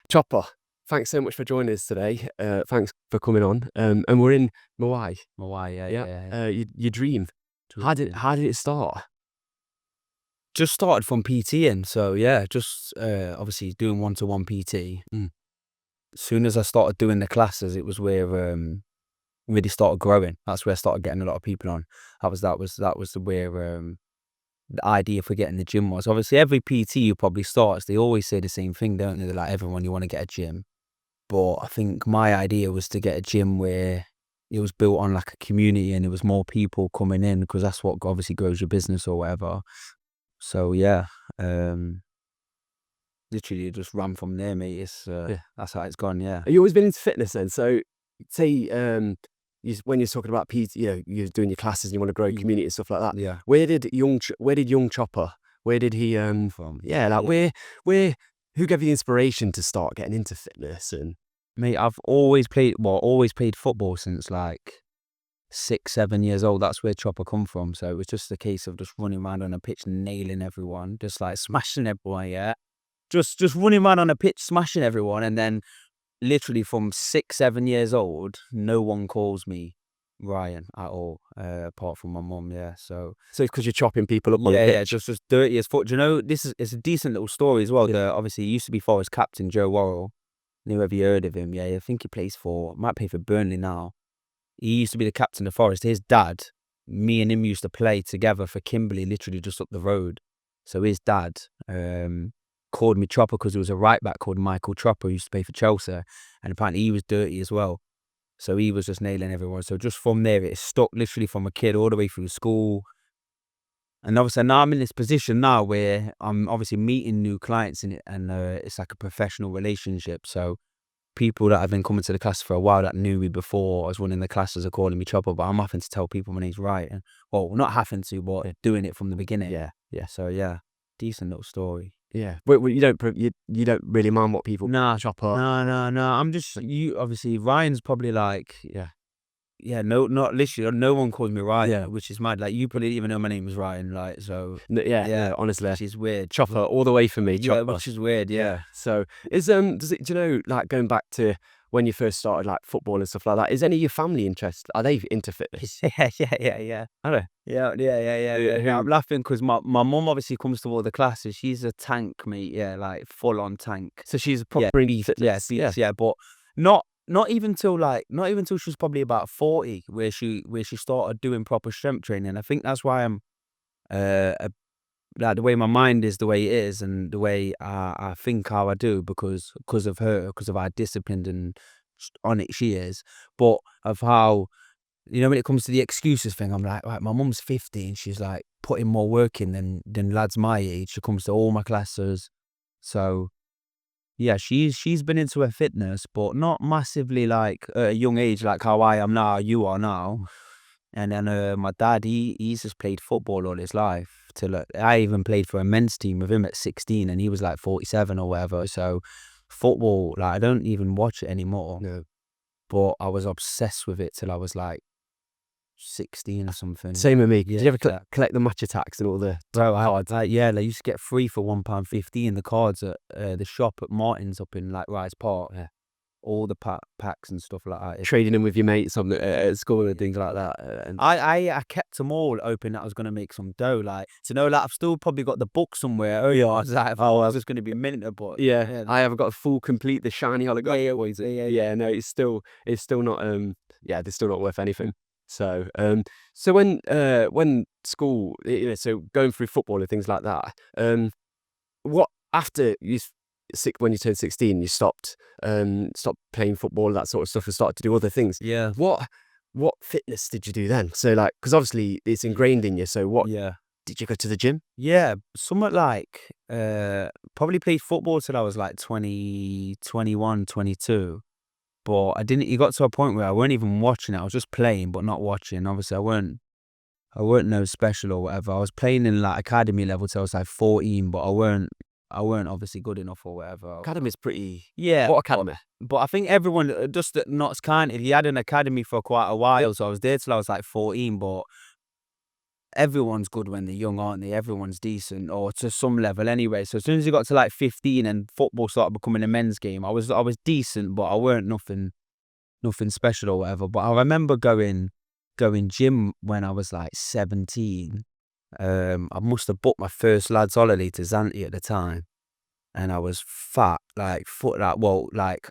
Chopper, thanks so much for joining us today. Thanks for coming on. And we're in Mawai. Mawai, yeah. Yeah. Your dream. How did it start? Just started from PTing, so yeah, just obviously doing one-to-one PT. As soon as I started doing the classes, it was where really started growing. That's where I started getting a lot of people on. That was where the idea for getting the gym was. Obviously, every PT you probably starts, they always say the same thing, don't they? They're like, everyone, you want to get a gym. But I think my idea was to get a gym where it was built on like a community and there was more people coming in, because that's what obviously grows your business or whatever. So yeah, literally just ran from there, mate. It's that's how it's gone. Yeah. Have you always been into fitness then? So, say when you're talking about PT, you're doing your classes and you want to grow community and stuff like that. Yeah. Where did young Chopper? Where did he From? Yeah, like where who gave you the inspiration to start getting into fitness? And Mate, I've always played football since like 6, 7 years old. That's where Chopper come from. So it was just a case of just running around on a pitch, nailing everyone, just like smashing everyone. Yeah, just running around on a pitch, smashing everyone, and then literally from 6, 7 years old, no one calls me Ryan at all, apart from my mum. Yeah, so it's because you're chopping people up on the yeah, pitch. just as dirty as fuck. Do you know, it's a decent little story as well. Obviously, he used to be Forest captain Joe Worrell. Never have you heard of him? Yeah, I think he might play for Burnley now. He used to be the captain of Forest. His dad, me and him used to play together for Kimberley, literally just up the road. So his dad called me Chopper because there was a right back called Michael Chopper who used to play for Chelsea, and apparently he was dirty as well. So he was just nailing everyone. So just from there, it stuck literally from a kid all the way through school. And obviously now I'm in this position now where I'm obviously meeting new clients in it, and it's like a professional relationship. So people that have been coming to the class for a while that knew me before I was running the classes are calling me Chopper, but I'm having to tell people my name's Ryan. Well, not having to, but doing it from the beginning. Yeah. So yeah, decent little story. Yeah. Well, you don't really mind what people Chopper. No. I'm just obviously Ryan's probably like no, not literally. No one calls me Ryan, which is mad. Like you probably even know my name is Ryan, like so. Yeah, honestly, which is weird. Chopper all the way for me. Chopper, which is weird. Yeah. So do you know, like going back to when you first started like football and stuff like that? Is any of your family interested? Are they into fitness? Yeah. Are they? Yeah. I'm laughing because my mum obviously comes to all the classes. She's a tank, mate. Yeah, like full on tank. So she's proper into fitness. Yeah, but not even till she was probably about 40, where she started doing proper strength training. I think that's why I'm like the way my mind is the way it is, and the way I think how I do, because of her, because of how disciplined and on it she is, but of how, when it comes to the excuses thing, I'm like, right, my mum's 50 and she's like putting more work in than lads my age. She comes to all my classes, so yeah, she's been into her fitness, but not massively like at a young age like how I am now, you are now. And then my dad, he's just played football all his life. I even played for a men's team with him at 16, and he was like 47 or whatever. So football, like I don't even watch it anymore. No. But I was obsessed with it till I was like 16 or something. Same with me. Did you ever collect the match attacks and all the cards? Yeah, they used to get free for £1.50 the cards at the shop at Martin's up in like Rise Park. Yeah. All the packs and stuff like that. Trading them with your mates at school and things like that. And I kept them all open. That I was going to make some dough. Like, to know, like I've still probably got the book somewhere. Oh yeah, I was just going to be a minute, but yeah, I have got a full complete the shiny hologram. Yeah. No, it's still not they're still not worth anything. So so when school, so going through football and things like that, what after when you turned 16, you stopped playing football, that sort of stuff, and started to do other things. Yeah. What fitness did you do then? So like, because obviously it's ingrained in you. So what? Yeah. Did you go to the gym? Yeah, somewhat like probably played football till I was like 20, 21, 22. But I didn't. It got to a point where I weren't even watching it. I was just playing, but not watching. Obviously, I weren't no special or whatever. I was playing in like academy level till I was like 14, but I weren't obviously good enough or whatever. Academy's pretty. Yeah. What academy? But I think everyone, just at Notts County, he had an academy for quite a while. So I was there till I was like 14. But everyone's good when they're young, aren't they? Everyone's decent, or to some level anyway. So as soon as you got to like 15 and football started becoming a men's game, I was decent, but I weren't nothing special or whatever. But I remember going gym when I was like 17. I must have booked my first lads holiday to Zante at the time, and I was fat, like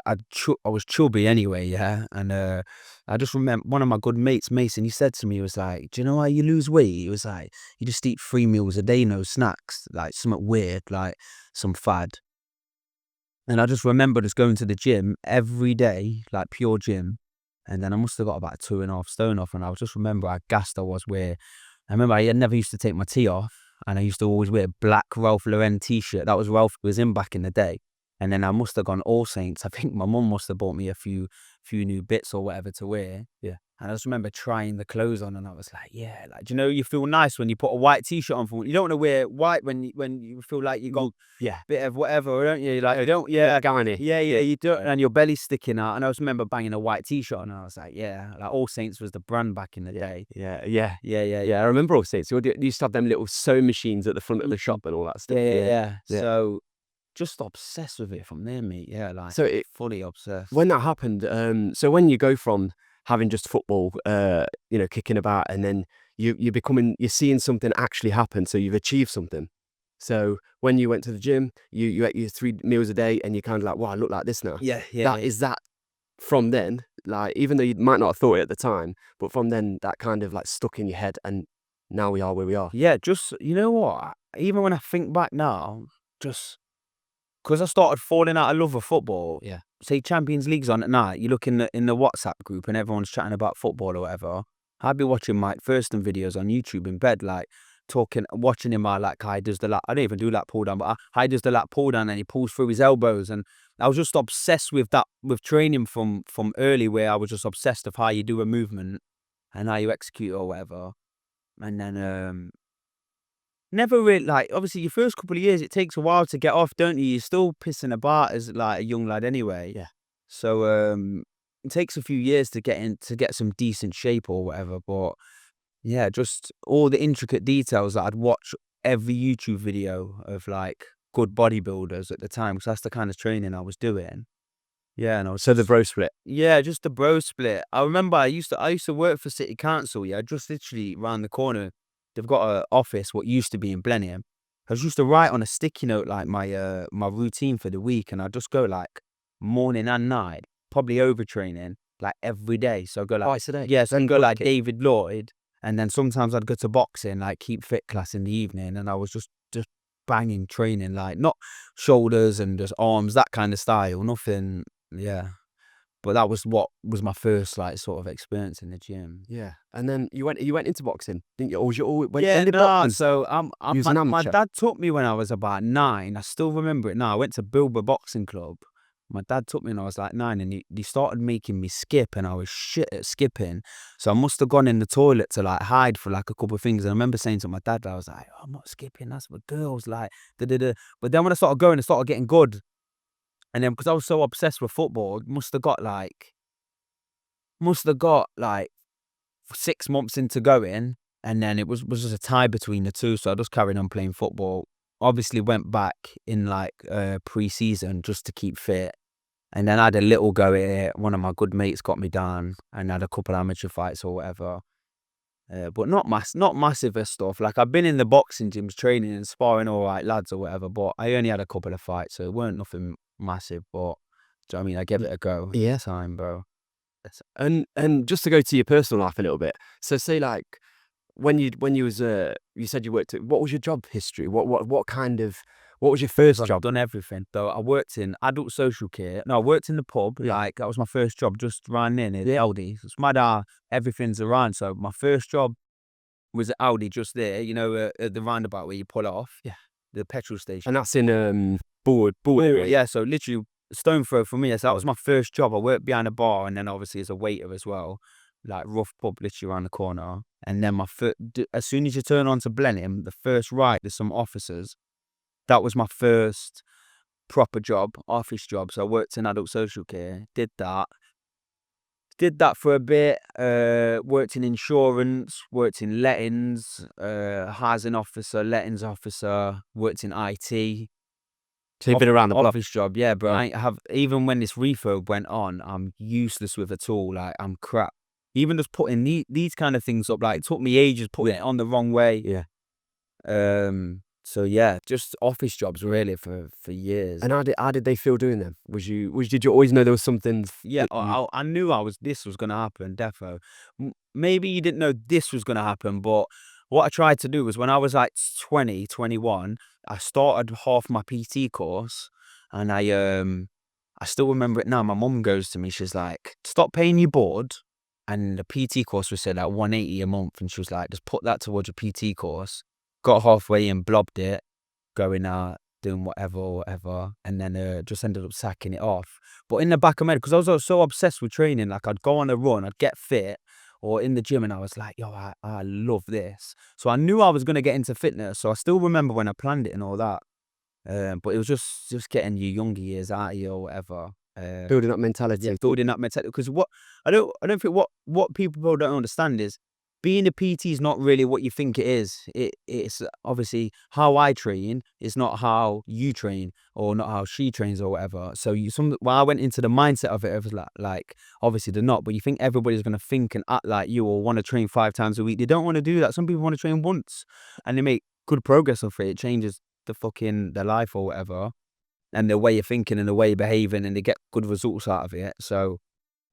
I was chubby anyway, yeah. And I just remember one of my good mates, Mason, he said to me, he was like, "Do you know how you lose weight?" He was like, "You just eat 3 meals a day, no snacks, like something weird, like some fad." And I just remember just going to the gym every day, like pure gym. And then I must have got about 2.5 stone off. And I just remember how gassed I was, where I remember I never used to take my tee off. And I used to always wear a black Ralph Lauren t-shirt. That was Ralph was in back in the day. And then I must have gone All Saints. I think my mum must have bought me a few new bits or whatever to wear. Yeah. And I just remember trying the clothes on, and I was like, yeah, like, do you know, you feel nice when you put a white t-shirt on. You don't want to wear white when you feel like you got Yeah. bit of whatever, don't you? Like, I don't, yeah, Garny. yeah, you don't, and your belly's sticking out. And I just remember banging a white t-shirt on, and I was like, yeah, like All Saints was the brand back in the day. Yeah. Yeah. I remember All Saints. You used to have them little sewing machines at the front of the shop and all that stuff. Yeah. Yeah. So just obsessed with it from there, mate. Yeah, like So fully obsessed. when that happened, so when you go from having just football, kicking about, and then you're seeing something actually happen, so you've achieved something. So when you went to the gym, you ate your 3 meals a day, and you're kind of like, wow, I look like this now. Yeah. Is that from then, like, even though you might not have thought it at the time, but from then that kind of like stuck in your head, and now we are where we are. Yeah, just, you know what? Even when I think back now, just because I started falling out of love with football. Yeah. Say Champions League's on at night, you look in the WhatsApp group and everyone's chatting about football or whatever. I'd be watching Mike Thurston videos on YouTube in bed, like watching him. How he does the lap. I don't even do lap pull down, but how he does the lap pull down and he pulls through his elbows. And I was just obsessed with that, with training from early, where I was just obsessed of how you do a movement and how you execute or whatever. And then never really, like, obviously your first couple of years, it takes a while to get off, don't you? You're still pissing about as like a young lad anyway. Yeah. So it takes a few years to get some decent shape or whatever. But yeah, just all the intricate details that I'd watch every YouTube video of like good bodybuilders at the time, because that's the kind of training I was doing. Yeah, and I was So the bro split. yeah, just the bro split. I remember I used to work for City Council. Yeah, just literally round the corner. They've got an office, what used to be in Blenheim. I just used to write on a sticky note like my routine for the week, and I'd just go like morning and night, probably overtraining like every day. So I'd go like Twice a day. yeah, so I'd go like David Lloyd, and then sometimes I'd go to boxing, like keep fit class in the evening, and I was just banging training, like not shoulders and just arms, that kind of style, nothing. Yeah. But that was what was my first like sort of experience in the gym. Yeah. And then you went into boxing, didn't you? Or was you always So You was an my amateur? dad took me when I was about 9. I still remember it now. I went to Bilbao Boxing Club. My dad took me when I was like 9, and he started making me skip, and I was shit at skipping. So I must have gone in the toilet to like hide for like a couple of things. And I remember saying to my dad, I was like, oh, I'm not skipping, that's for girls, like da. But then when I started going, I started getting good. And then because I was so obsessed with football, must have got like 6 months into going, and then it was just a tie between the two. So I just carried on playing football. Obviously went back in like pre-season just to keep fit. And then I had a little go at it. One of my good mates got me down and had a couple of amateur fights or whatever. But not massive stuff. Like I've been in the boxing gyms training and sparring all right lads or whatever, but I only had a couple of fights, so it weren't nothing massive. But do you know what I mean? I gave it a go. Yeah. At the time, bro. And just to go to your personal life a little bit. So say like when you was you said you worked at, what was your job history? What was your first I've job? done everything. So I worked in adult social care. No, I worked in the pub. Yeah. Like that was my first job, just around in Aldi. It's mad how everything's around. So my first job was at Aldi, just there. You know, at the roundabout where you pull off. Yeah. The petrol station. And that's in Bulwood area. Yeah. So literally stone throw for me. So that was my first job. I worked behind a bar, and then obviously as a waiter as well. Like rough pub, literally around the corner. And then as soon as you turn onto Blenheim, the first right, there's some officers. That was my first proper job, office job. So I worked in adult social care, did that. did that for a bit. Worked in insurance, worked in lettings, housing officer, lettings officer, worked in IT. So you've been around the block. Office job, yeah, but Yeah. I have, even when this refurb went on, I'm useless with a tool. Like, I'm crap. Even just putting these kind of things up, like, it took me ages putting it on the wrong way. Yeah. So yeah, just office jobs really for years. And how did they feel doing them? Did you always know there was something Yeah, that you I knew this was gonna happen, defo. Maybe you didn't know this was gonna happen, but what I tried to do was, when I was like 20, 21, I started half my PT course, and I still remember it now. My mum goes to me, she's like, "Stop paying your board." And the PT course was, said, like 180 a month, and she was like, "Just put that towards your PT course." Got halfway and blobbed it, going out, doing whatever, and then just ended up sacking it off. But in the back of my head, because I was so obsessed with training, like, I'd go on a run, I'd get fit, or in the gym, and I was like, yo, I love this. So I knew I was going to get into fitness. So I still remember when I planned it and all that. But it was just getting your younger years out of you or whatever. building up mentality? Yeah, building that mentality. Because what I don't think what people don't understand is, being a PT is not really what you think it is. It's obviously how I train is not how you train, or not how she trains or whatever. So when I went into the mindset of it, it was like obviously they're not, but you think everybody's gonna think and act like you, or want to train 5 times a week. They don't want to do that. Some people want to train once, and they make good progress off it. It changes their life or whatever, and their way of thinking and the way of behaving, and they get good results out of it. So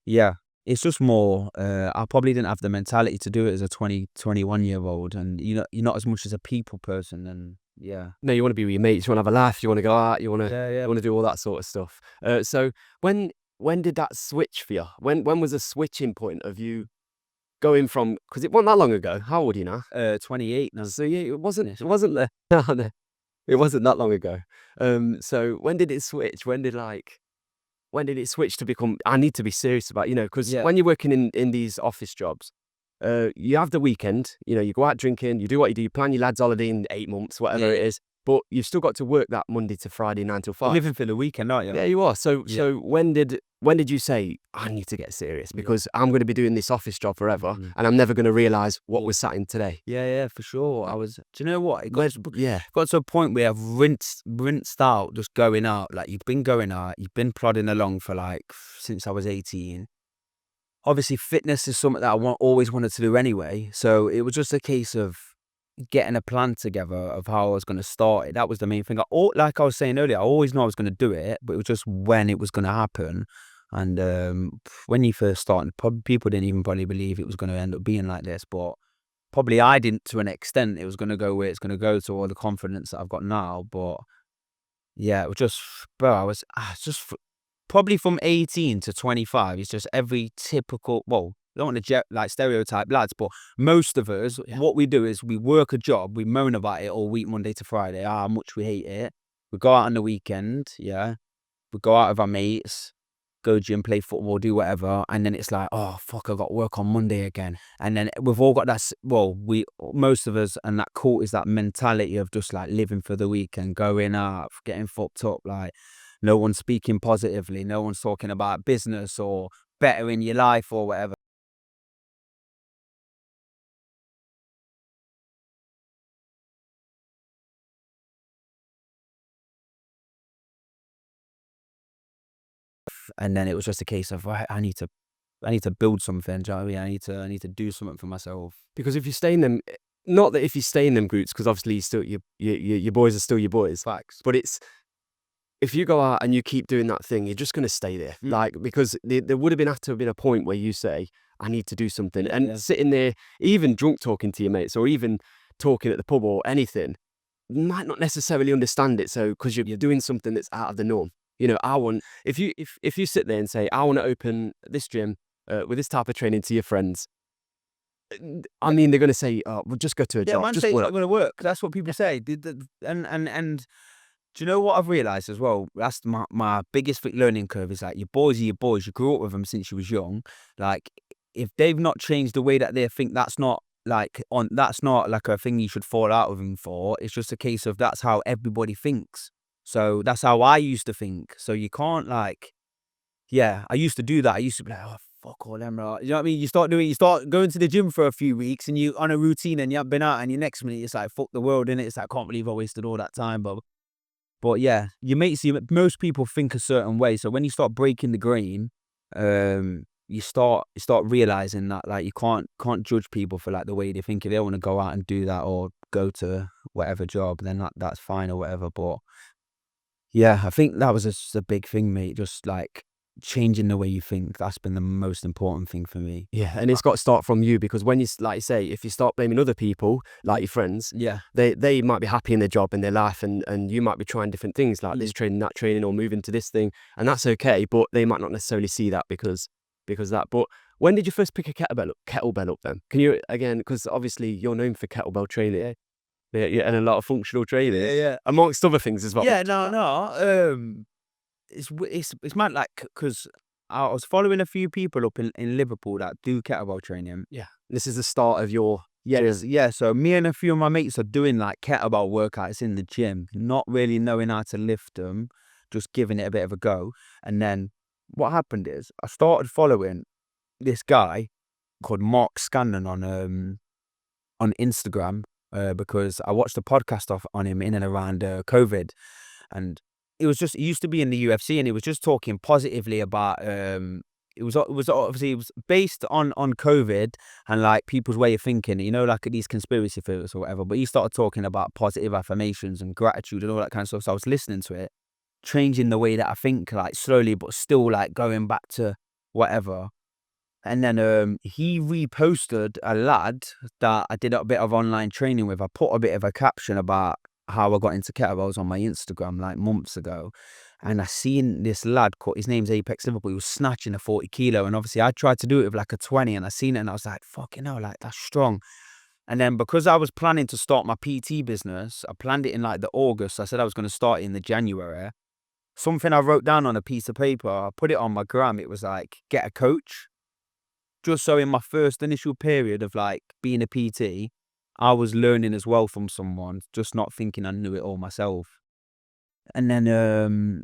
yeah, it's just more, I probably didn't have the mentality to do it as a 21-year-old, and you're not as much as a people person, and yeah. No, you want to be with your mates, you want to have a laugh, you want to go out, you want to Yeah. do all that sort of stuff. So when did that switch for you? When was a switching point of you going from, because it wasn't that long ago. How old are you now? 28 now. So yeah, it wasn't no, no, it wasn't that long ago. So when did it switch? When did it switch to become, I need to be serious about, because Yeah. when you're working in these office jobs, you have the weekend, you go out drinking, you do what you do, you plan your lad's holiday in 8 months, whatever it is, but you've still got to work that Monday to Friday, 9 till 5. Living for the weekend, aren't you? Yeah, you are. So Yeah. when did you say, I need to get serious, because I'm going to be doing this office job forever, Mhm. and I'm never going to realize what we're sat in today? Yeah, for sure. Do you know what? It Yeah. got to a point where I've rinsed out just going out. Like, you've been going out, you've been plodding along for like since I was 18. Obviously, fitness is something that I always wanted to do anyway. So it was just a case of getting a plan together of how I was going to start it. That was the main thing. Like I was saying earlier, I always knew I was going to do it, but it was just when it was going to happen. And when you first started, people didn't even probably believe it was going to end up being like this. But probably I didn't, to an extent. It was going to go where it's going to go, to all the confidence that I've got now. But yeah, it was just, bro, I was just probably from 18 to 25. It's just every typical, well, I don't want to like stereotype lads, but most of us, what we do is we work a job, we moan about it all week, Monday to Friday, how much we hate it. We go out on the weekend, yeah. We go out with our mates, go gym, play football, do whatever, and then it's like, oh fuck, I got work on Monday again. And then we've all got that, most of us, and that cult is that mentality of just like living for the weekend, going out, getting fucked up, like no one's speaking positively, no one's talking about business or bettering your life or whatever. And then it was just a case of, right, I need to build something. Do you know what I mean? I need to do something for myself. Because if you stay in them, not that if you stay in them groups, because obviously your boys are still your boys. Facts. But it's, if you go out and you keep doing that thing, you're just going to stay there. Like, because there would have been a point where you say, I need to do something. And sitting there, even drunk talking to your mates, or even talking at the pub or anything, you might not necessarily understand it. So, because you're doing something that's out of the norm. If you sit there and say, I want to open this gym with this type of training to your friends, I mean, they're going to say, oh, well, just go to a job. Man, Just say it's work. not going to work. That's what people say. And do you know what I've realised as well? That's my biggest learning curve, is like, your boys are your boys. You grew up with them since you was young. Like, if they've not changed the way that they think, that's not like a thing you should fall out with them for. It's just a case of that's how everybody thinks. So that's how I used to think. So you can't, like, yeah, I used to do that. I used to be like, oh fuck all them, right? You know what I mean? You start going to the gym for a few weeks and you on a routine and you haven't been out, and your next minute it's like, fuck the world, innit? It's like, I can't believe I wasted all that time, but yeah, most people think a certain way. So when you start breaking the grain, you start realizing that like you can't judge people for like the way they think. If they want to go out and do that or go to whatever job, then that's fine or whatever. But yeah, I think that was just a big thing, mate. Just like changing the way you think. That's been the most important thing for me. Yeah, and it's got to start from you, because when like you say, if you start blaming other people, like your friends, Yeah. they might be happy in their job and their life, and you might be trying different things like this training, that training, or moving to this thing, and that's okay. But they might not necessarily see that because that. But when did you first pick a kettlebell up then? Can you again, because obviously you're known for kettlebell training, yeah, and a lot of functional training, Yeah. amongst other things as well. Yeah, no. It's mad, like, because I was following a few people up in Liverpool that do kettlebell training. Yeah, this is the start of your Yeah. So me and a few of my mates are doing like kettlebell workouts in the gym, not really knowing how to lift them, just giving it a bit of a go. And then what happened is I started following this guy called Mark Scanlon on Instagram, because I watched a podcast on him in and around COVID, and he used to be in the UFC, and he was just talking positively about it was obviously it was based on COVID and like people's way of thinking, you know, like these conspiracy theories or whatever. But he started talking about positive affirmations and gratitude and all that kind of stuff. So I was listening to it, changing the way that I think, like slowly, but still like going back to whatever. And then he reposted a lad that I did a bit of online training with. I put a bit of a caption about how I got into kettlebells on my Instagram like months ago. And I seen this lad called, his name's Apex Liverpool, he was snatching a 40 kilo. And obviously I tried to do it with like a 20, and I seen it and I was like, fucking hell, like that's strong. And then because I was planning to start my PT business, I planned it in like the August. I said I was going to start it in the January. Something I wrote down on a piece of paper, I put it on my gram. It was like, get a coach. Just so in my first initial period of like being a PT, I was learning as well from someone, just not thinking I knew it all myself. And then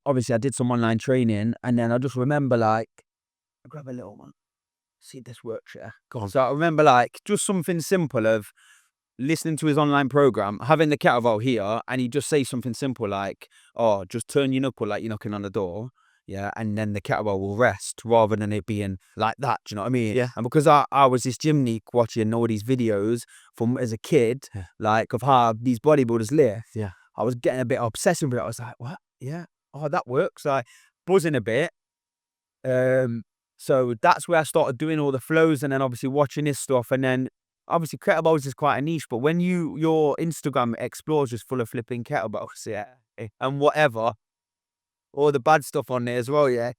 obviously I did some online training, and then I just remember like, I grab a little one, see this works, yeah. Go on. So I remember like just something simple of listening to his online program, having the kettlebell here, and he'd just say something simple like, oh, just turn your knuckle like you're knocking on the door. Yeah, and then the kettlebell will rest rather than it being like that. Do you know what I mean? Yeah. And because I was this gym geek watching all these videos from as a kid, like of how these bodybuilders lift, Yeah. I was getting a bit obsessed with it. I was like, what? Yeah. Oh, that works. Like buzzing a bit. So that's where I started doing all the flows, and then obviously watching this stuff, and then obviously kettlebells is quite a niche, but when your Instagram explores just full of flipping kettlebells, yeah, and whatever, all the bad stuff on there as well, yeah.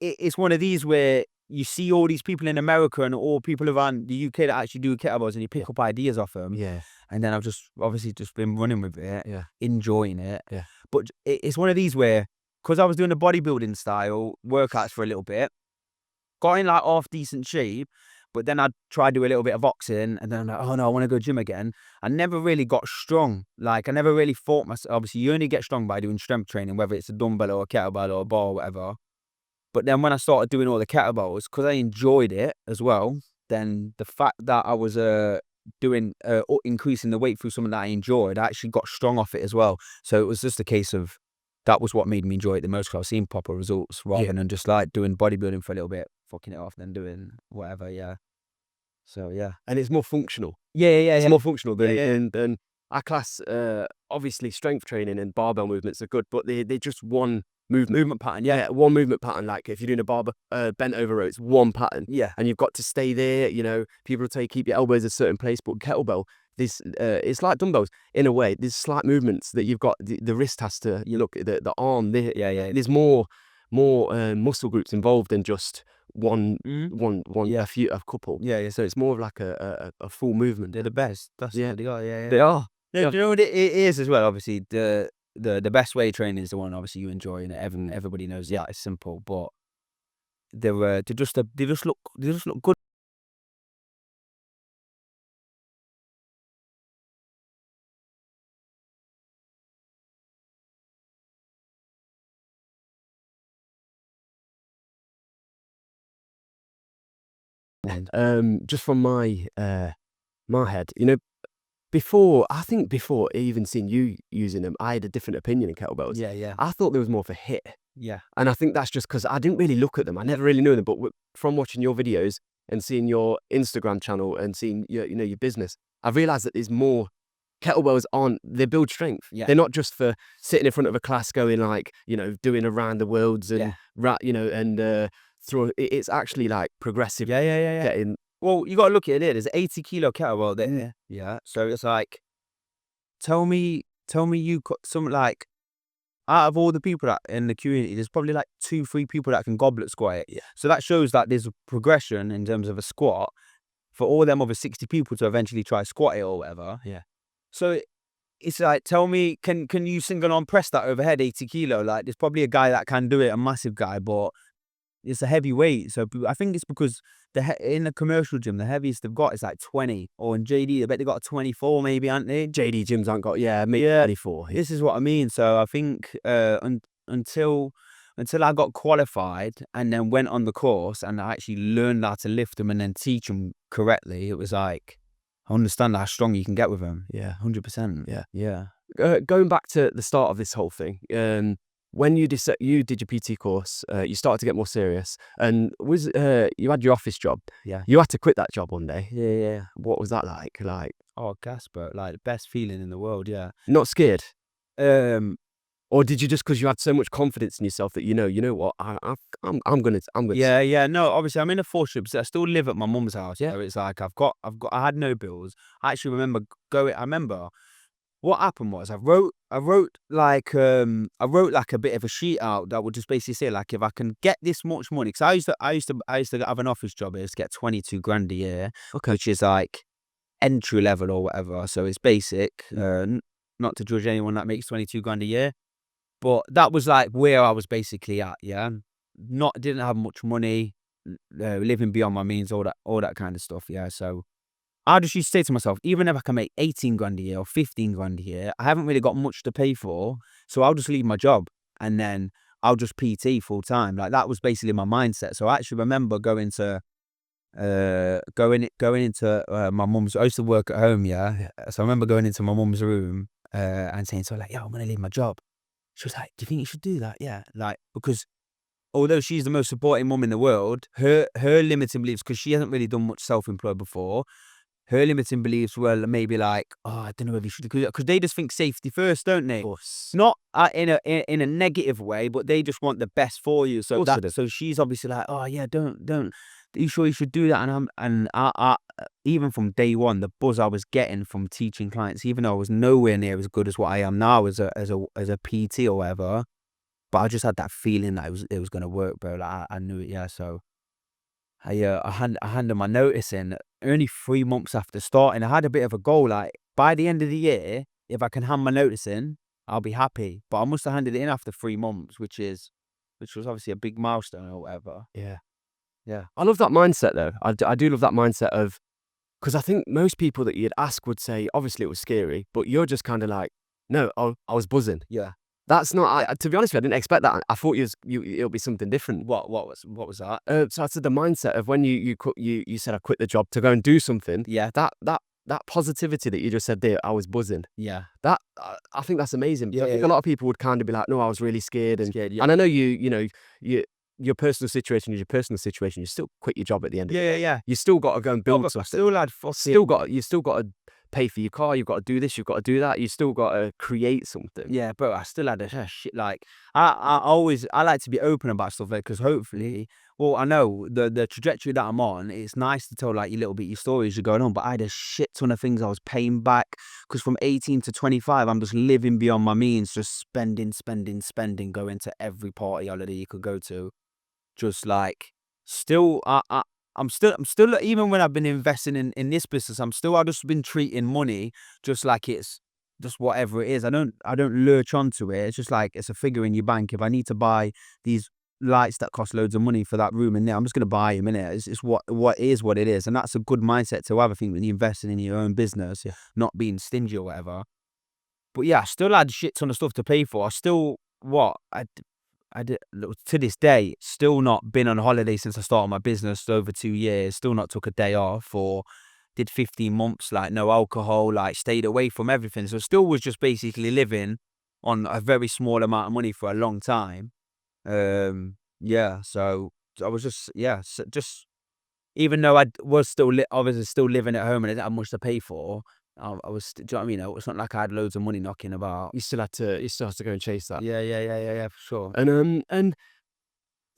It's one of these where you see all these people in America and all people around the UK that actually do kettlebells, and you pick up ideas off them. Yeah. And then I've just obviously just been running with it, Yeah. enjoying it. Yeah. But it's one of these where, because I was doing the bodybuilding style workouts for a little bit, got in like half decent shape, but then I'd try to do a little bit of boxing, and then I'm like, oh no, I want to go gym again. I never really got strong. Like I never really fought myself. Obviously, you only get strong by doing strength training, whether it's a dumbbell or a kettlebell or a bar or whatever. But then when I started doing all the kettlebells, because I enjoyed it as well, then the fact that I was doing increasing the weight through something that I enjoyed, I actually got strong off it as well. So it was just a case of that was what made me enjoy it the most, because I was seeing proper results rather than just like doing bodybuilding for a little bit, fucking it off, then doing whatever. Yeah. So yeah. And it's more functional. Yeah. It's more functional than our class. Obviously, strength training and barbell movements are good, but they're just one movement pattern. Yeah, one movement pattern. Like if you're doing a bent over row, it's one pattern. Yeah. And you've got to stay there. You know, people will say keep your elbows a certain place, but kettlebell, it's like dumbbells in a way. There's slight movements that you've got. The wrist has to look, the arm. There's more muscle groups involved than just one, a couple. Yeah. So it's more of like a full movement. They're the best. That's what they are. Yeah. They are. Yeah. Do you know what it is as well? Obviously, the best way training is the one obviously you enjoy, and everybody knows. Yeah, it's simple, but they just look good. just from my my head, I think before even seeing you using them, I had a different opinion in kettlebells. Yeah. I thought there was more for hit. Yeah. And I think that's just because I didn't really look at them. I never really knew them. But from watching your videos and seeing your Instagram channel and seeing your business, I realized that there's more. Kettlebells they build strength. Yeah. They're not just for sitting in front of a class going like, doing around the worlds and, throw. It's actually like progressive. Yeah. Getting. Well, you got to look at it. There's 80 kilo kettlebell there. Yeah. So it's like, tell me you got some, like, out of all the people that in the community, there's probably like 2-3 people that can goblet squat it. Yeah. So that shows that there's a progression in terms of a squat for all them other 60 people to eventually try squat it or whatever. Yeah. So it's like, tell me, can you single arm press that overhead 80 kilo? Like, there's probably a guy that can do it, a massive guy, but it's a heavy weight. So I think it's because in the commercial gym, the heaviest they've got is like 20, or in JD, I bet they got a 24 maybe, aren't they? JD gyms aren't got, maybe 24. This is what I mean. So I think until I got qualified and then went on the course and I actually learned how to lift them and then teach them correctly, it was like, I understand how strong you can get with them. Yeah. 100%. Yeah. Going back to the start of this whole thing, when you did your PT course, you started to get more serious, and you had your office job. Yeah. You had to quit that job one day. Yeah. What was that like? Like, oh, Gasper, like the best feeling in the world. Yeah. Not scared. Or did you just, because you had so much confidence in yourself that you know what, I'm gonna. Yeah. No, obviously I'm in a fortress. I still live at my mum's house. Yeah. So it's like I had no bills. I actually remember what happened was I wrote like a bit of a sheet out that would just basically say, like, if I can get this much money, because I used to have an office job. I used to get 22 grand a year, which is like entry level or whatever. So it's basic. Not to judge anyone that makes 22 grand a year, but that was like where I was basically at. Yeah, didn't have much money, living beyond my means, all that kind of stuff. Yeah, so I just used to say to myself, even if I can make 18 grand a year or 15 grand a year, I haven't really got much to pay for, so I'll just leave my job and then I'll just PT full time. Like, that was basically my mindset. So I actually remember going into my mum's. I used to work at home, yeah. So I remember going into my mum's room and saying to her, like, "Yo, I'm gonna leave my job." She was like, "Do you think you should do that?" Yeah, like, because although she's the most supporting mum in the world, her limiting beliefs, because she hasn't really done much self-employed before, her limiting beliefs were maybe like, "Oh, I don't know if you should," because they just think safety first, don't they? Of course. Not in a negative way, but they just want the best for you. So so she's obviously like, "Oh yeah, don't. Are you sure you should do that?" And I even from day one, the buzz I was getting from teaching clients, even though I was nowhere near as good as what I am now as a PT or whatever, but I just had that feeling that it was gonna work, bro. Like, I knew it. Yeah, so I handed my notice in only 3 months after starting. I had a bit of a goal, like, by the end of the year, if I can hand my notice in, I'll be happy. But I must have handed it in after 3 months, which was obviously a big milestone or whatever. Yeah. Yeah. I love that mindset though. I do love that mindset of, because I think most people that you'd ask would say, obviously it was scary, but you're just kind of like, no, I was buzzing. Yeah. That's not. To be honest with you, I didn't expect that. I thought it'll be something different. What was that? So I said the mindset of when you said I quit the job to go and do something. Yeah. That positivity that you just said there, I was buzzing. Yeah. That I think that's amazing. Yeah, I think a lot of people would kind of be like, no, I was really scared. And yeah. and I know your personal situation is your personal situation. You still quit your job at the end of the day. Yeah. You still got to go and build something. You still got to pay for your car. You've got to do this. You've got to do that. You still got to create something. Yeah, bro. I still had a shit. Like, I like to be open about stuff, like, because hopefully, well, I know the trajectory that I'm on. It's nice to tell, like, your stories you're going on, but I had a shit ton of things I was paying back, because from 18 to 25, I'm just living beyond my means, just spending, going to every party holiday you could go to. Just like, still, I'm still, even when I've been investing in this business, I've just been treating money just like it's just whatever it is. I don't lurch onto it. It's just like, it's a figure in your bank. If I need to buy these lights that cost loads of money for that room in there, I'm just going to buy them in it. It's what it is. And that's a good mindset to have, I think, when you're investing in your own business, not being stingy or whatever. But yeah, I still had shit ton of stuff to pay for. I still, to this day, still not been on holiday since I started my business over 2 years, still not took a day off, or did 15 months, like, no alcohol, like, stayed away from everything. So still was just basically living on a very small amount of money for a long time. Yeah, so I was just, yeah, just even though I was still obviously still living at home and I didn't have much to pay for, I was, do you know what I mean? It's not like I had loads of money knocking about. You still had to go and chase that. Yeah, for sure. And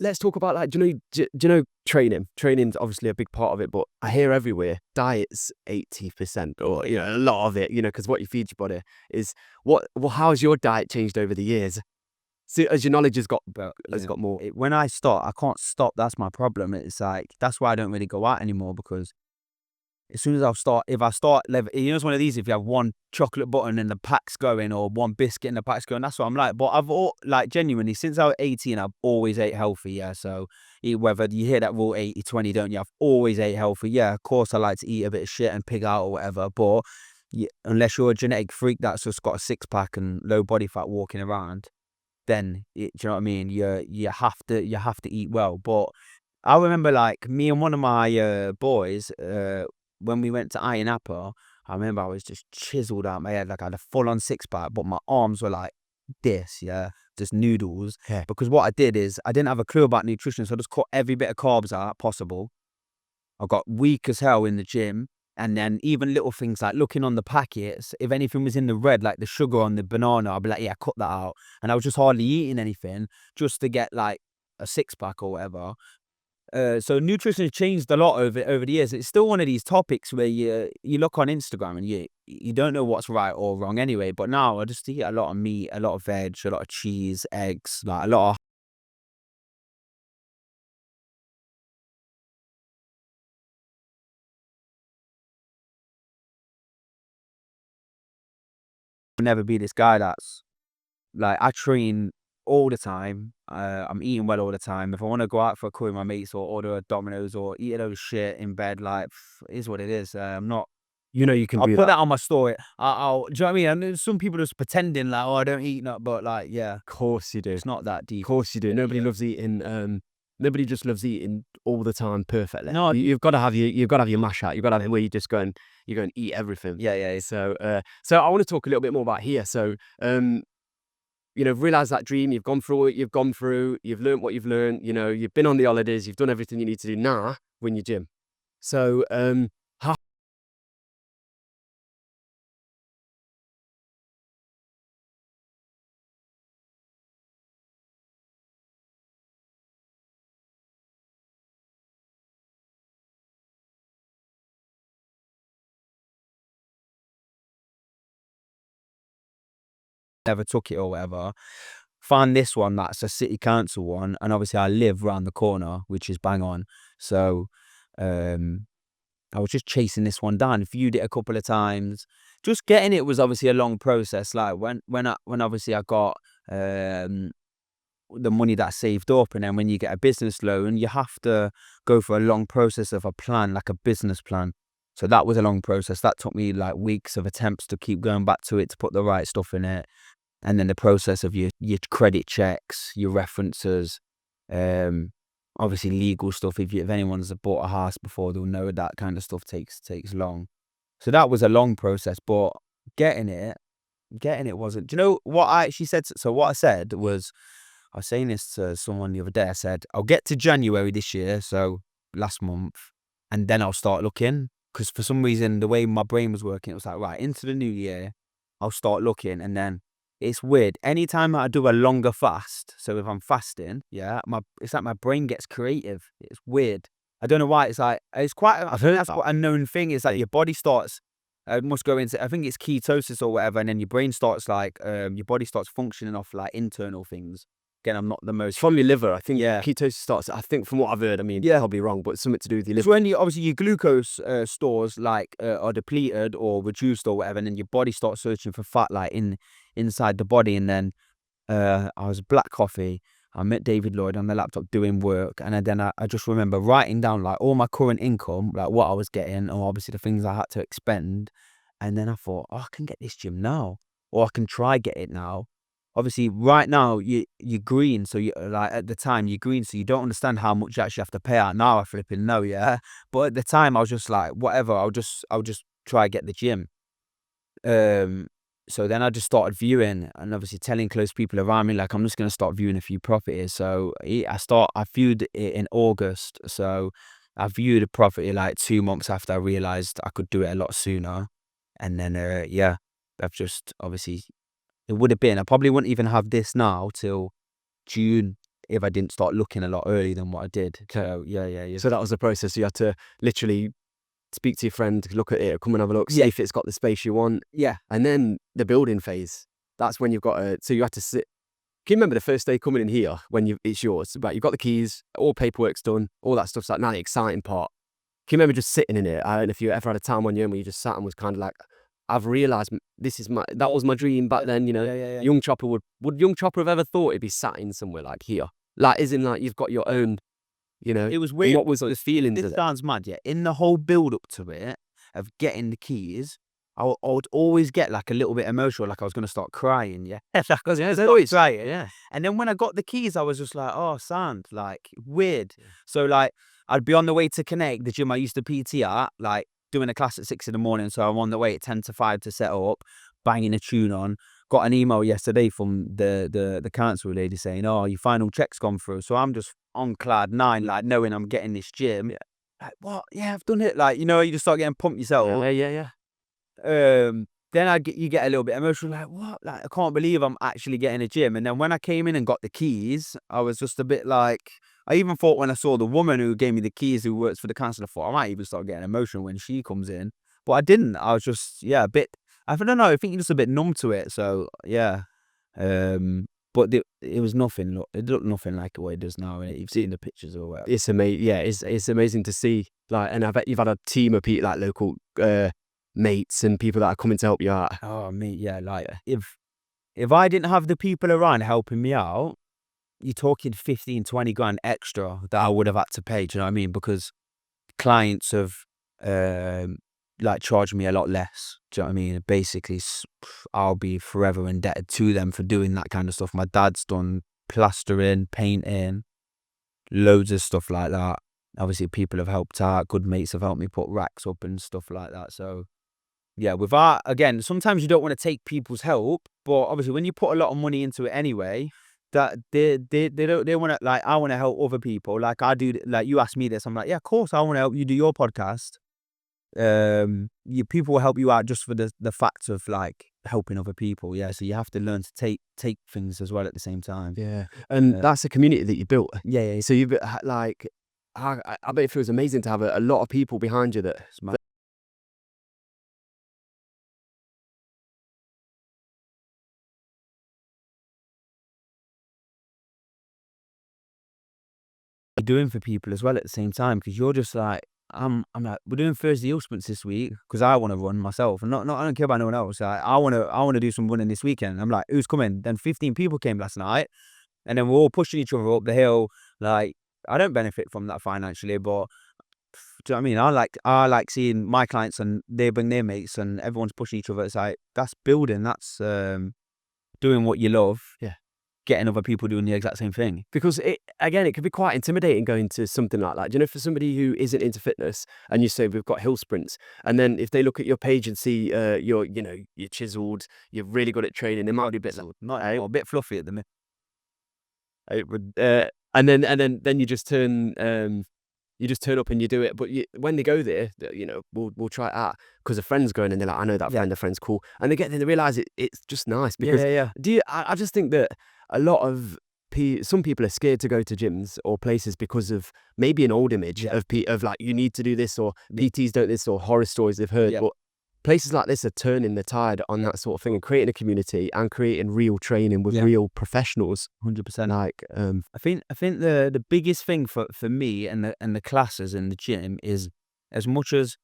let's talk about, like, do you know training? Training's obviously a big part of it, but I hear everywhere diet's 80% or, a lot of it, because what you feed your body is how has your diet changed over the years? So as your knowledge has got more. When I start, I can't stop. That's my problem. It's like, that's why I don't really go out anymore, because as soon as if I start, it's one of these, if you have one chocolate button and the pack's going, or one biscuit and the pack's going, that's what I'm like. But like, genuinely, since I was 18, I've always ate healthy, yeah. So whether you hear that rule 80-20, don't you? I've always ate healthy. Yeah, of course I like to eat a bit of shit and pig out or whatever, but unless you're a genetic freak that's just got a six-pack and low body fat walking around, then do you know what I mean? You have to eat well. But I remember, like, me and one of my boys, when we went to Iron Apple, I remember I was just chiseled out my head, like I had a full-on six-pack, but my arms were like this, yeah, just noodles. Yeah. Because what I did is I didn't have a clue about nutrition, so I just cut every bit of carbs out possible. I got weak as hell in the gym. And then even little things like looking on the packets, if anything was in the red, like the sugar on the banana, I'd be like, yeah, cut that out. And I was just hardly eating anything just to get like a six-pack or whatever. So nutrition has changed a lot over the years. It's still one of these topics where you look on Instagram and you don't know what's right or wrong anyway. But now I just eat a lot of meat, a lot of veg, a lot of cheese, eggs, like a lot of never be this guy that's like, I train all the time. I'm eating well all the time. If I want to go out for a curry with my mates or order a Domino's or eat a load of shit in bed, like, it is what it is. I'm not. You can I'll do put that. that on my story. Do you know what I mean? And there's some people just pretending like, oh, I don't eat that, but like, yeah, Of course you do. it's not that deep. Of course you do. Nobody loves eating. Nobody just loves eating all the time perfectly. No, You've got to have your mash out. You've got to have where you just go and eat everything. yeah. So I want to talk a little bit more about here. So realize that dream. You've gone through what you've gone through. You've learned what you've learned. You've been on the holidays. You've done everything you need to do. Now we're in your gym. So how never took it or whatever. Found this one that's a city council one, and obviously I live around the corner, which is bang on. So I was just chasing this one down, viewed it a couple of times. Just getting it was obviously a long process. Like when obviously I got the money that I saved up, and then when you get a business loan, you have to go for a long process of a plan, like a business plan. So that was a long process. That took me like weeks of attempts to keep going back to it, to put the right stuff in it. And then the process of your credit checks, your references, obviously legal stuff. If anyone's bought a house before, they'll know that kind of stuff takes long. So that was a long process, but getting it wasn't. Do you know what I actually said? So what I said was, I was saying this to someone the other day. I said, I'll get to January this year, so last month, and then I'll start looking. Because for some reason, the way my brain was working, it was like, right, into the new year, I'll start looking. And then it's weird. Anytime I do a longer fast, so if I'm fasting, yeah, it's like my brain gets creative. It's weird. I don't know why. It's like, I think that's quite a known thing. It's like your body starts, must go into, I think it's ketosis or whatever, and then your brain starts like, your body starts functioning off like internal things. Again, I'm not the most. from your liver, I think Yeah. ketosis starts. I think from what I've heard, I mean, Yeah. probably wrong, but it's something to do with your So liver. when obviously your glucose stores like are depleted or reduced or whatever, and then your body starts searching for fat like inside the body, and then I was black coffee. I met David Lloyd on the laptop doing work, and then I just remember writing down like all my current income, like what I was getting, or obviously the things I had to expend. And then I thought, oh, I can get this gym now, or I can try get it now, obviously right now you're green, so you like at the time you're green, so you don't understand how much you actually have to pay out. Now I flipping know, yeah. But at the time I was just like, whatever, I'll just try get the gym. So then I just started viewing and obviously telling close people around me, like, I'm just gonna start viewing a few properties. So I viewed it in August. So I viewed a property like 2 months after I realized I could do it a lot sooner. And then yeah, I've just obviously it would have been, I probably wouldn't even have this now till June if I didn't start looking a lot earlier than what I did. So yeah. So that was the process. You had to literally speak to your friend, look at it, come and have a look, see Yeah. if it's got the space you want. Yeah. And then the building phase, that's when you've got to, so you had to sit. Can you remember the first day coming in here when it's yours? Right, you've got the keys, all paperwork's done, all that stuff's like now the exciting part. Can you remember just sitting in it? I don't know if you ever had a time on your own where you just sat and was kind of like, I've realised that was my dream back then, you know. Yeah. Young Chopper would Young Chopper have ever thought he'd be sat in somewhere like here? Like, as in like you've got your own, you know. It was weird. What was the feelings This of it? sounds mad, yeah. In the whole build up to it, of getting the keys, I would always get like a little bit emotional, like I was gonna start crying, yeah. Because Start always, crying. yeah. And then when I got the keys, I was just like, oh, sound like weird. So like I'd be on the way to Connect, the gym I used to PT at, like doing a class at 6 in the morning. So I'm on the way at 10 to 5 to set up, banging a tune on. Got an email yesterday from the council lady saying, oh, your final check's gone through. So I'm just on cloud 9, like knowing I'm getting this gym. Like, what? Yeah, I've done it. Like, you know, you just start getting pumped yourself. Yeah. Then you get a little bit emotional, like, what? Like, I can't believe I'm actually getting a gym. And then when I came in and got the keys, I was just a bit like, I even thought when I saw the woman who gave me the keys, who works for the council, I thought I might even start getting emotional when she comes in. But I didn't. I was just, yeah, a bit, I don't know, I think you're just a bit numb to it. So, yeah. But it was nothing. Look, it looked nothing like what it does now. You've seen the pictures or whatever. It's amazing. Yeah, it's amazing to see. Like, and I bet you've had a team of people, like local mates and people that are coming to help you out. Oh, me, yeah. Like, if I didn't have the people around helping me out, you're talking 15, 20 grand extra that I would have had to pay. Do you know what I mean? Because clients have like charged me a lot less. Do you know what I mean? Basically, I'll be forever indebted to them for doing that kind of stuff. My dad's done plastering, painting, loads of stuff like that. Obviously, people have helped out. Good mates have helped me put racks up and stuff like that. So, yeah, with that, again, sometimes you don't want to take people's help, but obviously, when you put a lot of money into it anyway, that they want to, like, I want to help other people. Like I do, like you asked me this, I'm like, yeah, of course, I want to help you do your podcast. People will help you out just for the fact of like helping other people. Yeah, so you have to learn to take things as well at the same time. Yeah, and that's a community that you built. Yeah. So you've like, I bet it feels amazing to have a lot of people behind you that. Doing for people as well at the same time, because you're just like, I'm like, we're doing Thursday Ultimates this week because I want to run myself, and not I don't care about no one else. I want to do some running this weekend. I'm like, who's coming? Then 15 people came last night, and then we're all pushing each other up the hill. Like, I don't benefit from that financially, but do you know what I mean? I like seeing my clients and they bring their mates and everyone's pushing each other. It's like, that's building. That's doing what you love. Yeah. Getting other people doing the exact same thing. Because it can be quite intimidating going to something like that. Do you know, for somebody who isn't into fitness, and you say we've got hill sprints, and then if they look at your page and see you're chiseled, you're really good at training, they might be a bit Not a bit fluffy at the minute. It would, and then you just turn up and you do it. But when they go there, you know, we'll try it out because a friend's going and they're like, I know that friend, the friend's cool, and they get there, they realize it's just nice because I just think that a lot of some people are scared to go to gyms or places because of maybe an old image of like, you need to do this, or PTs don't this, or horror stories they've heard. But places like this are turning the tide on that sort of thing and creating a community and creating real training with real professionals. 100%. Like, I think the biggest thing for me and the classes in the gym is, as much as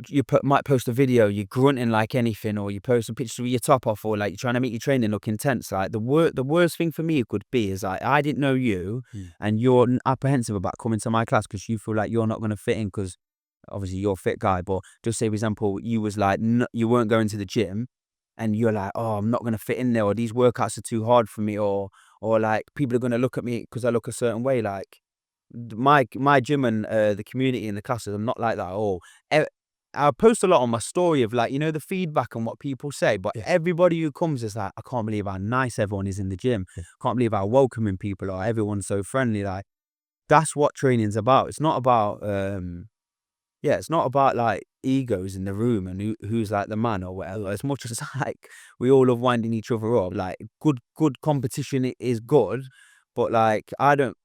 you might post a video, you're grunting like anything, or you post a picture with your top off, or like you're trying to make your training look intense. Like the worst thing for me could be is like, I didn't know you and you're apprehensive about coming to my class because you feel like you're not going to fit in because obviously you're a fit guy. But just say, for example, you was like, you weren't going to the gym and you're like, oh, I'm not gonna fit in there, or these workouts are too hard for me, or like people are gonna look at me because I look a certain way. Like my gym and the community and the classes, I'm not like that at all. E- I post a lot on my story of like, the feedback and what people say, but Yeah. everybody who comes is like, I can't believe how nice everyone is in the gym. Can't believe how welcoming people are. Everyone's so friendly. Like that's what training's about. It's not about it's not about like egos in the room and who's like the man or whatever. As much as like we all love winding each other up. Like good competition is good, but like I don't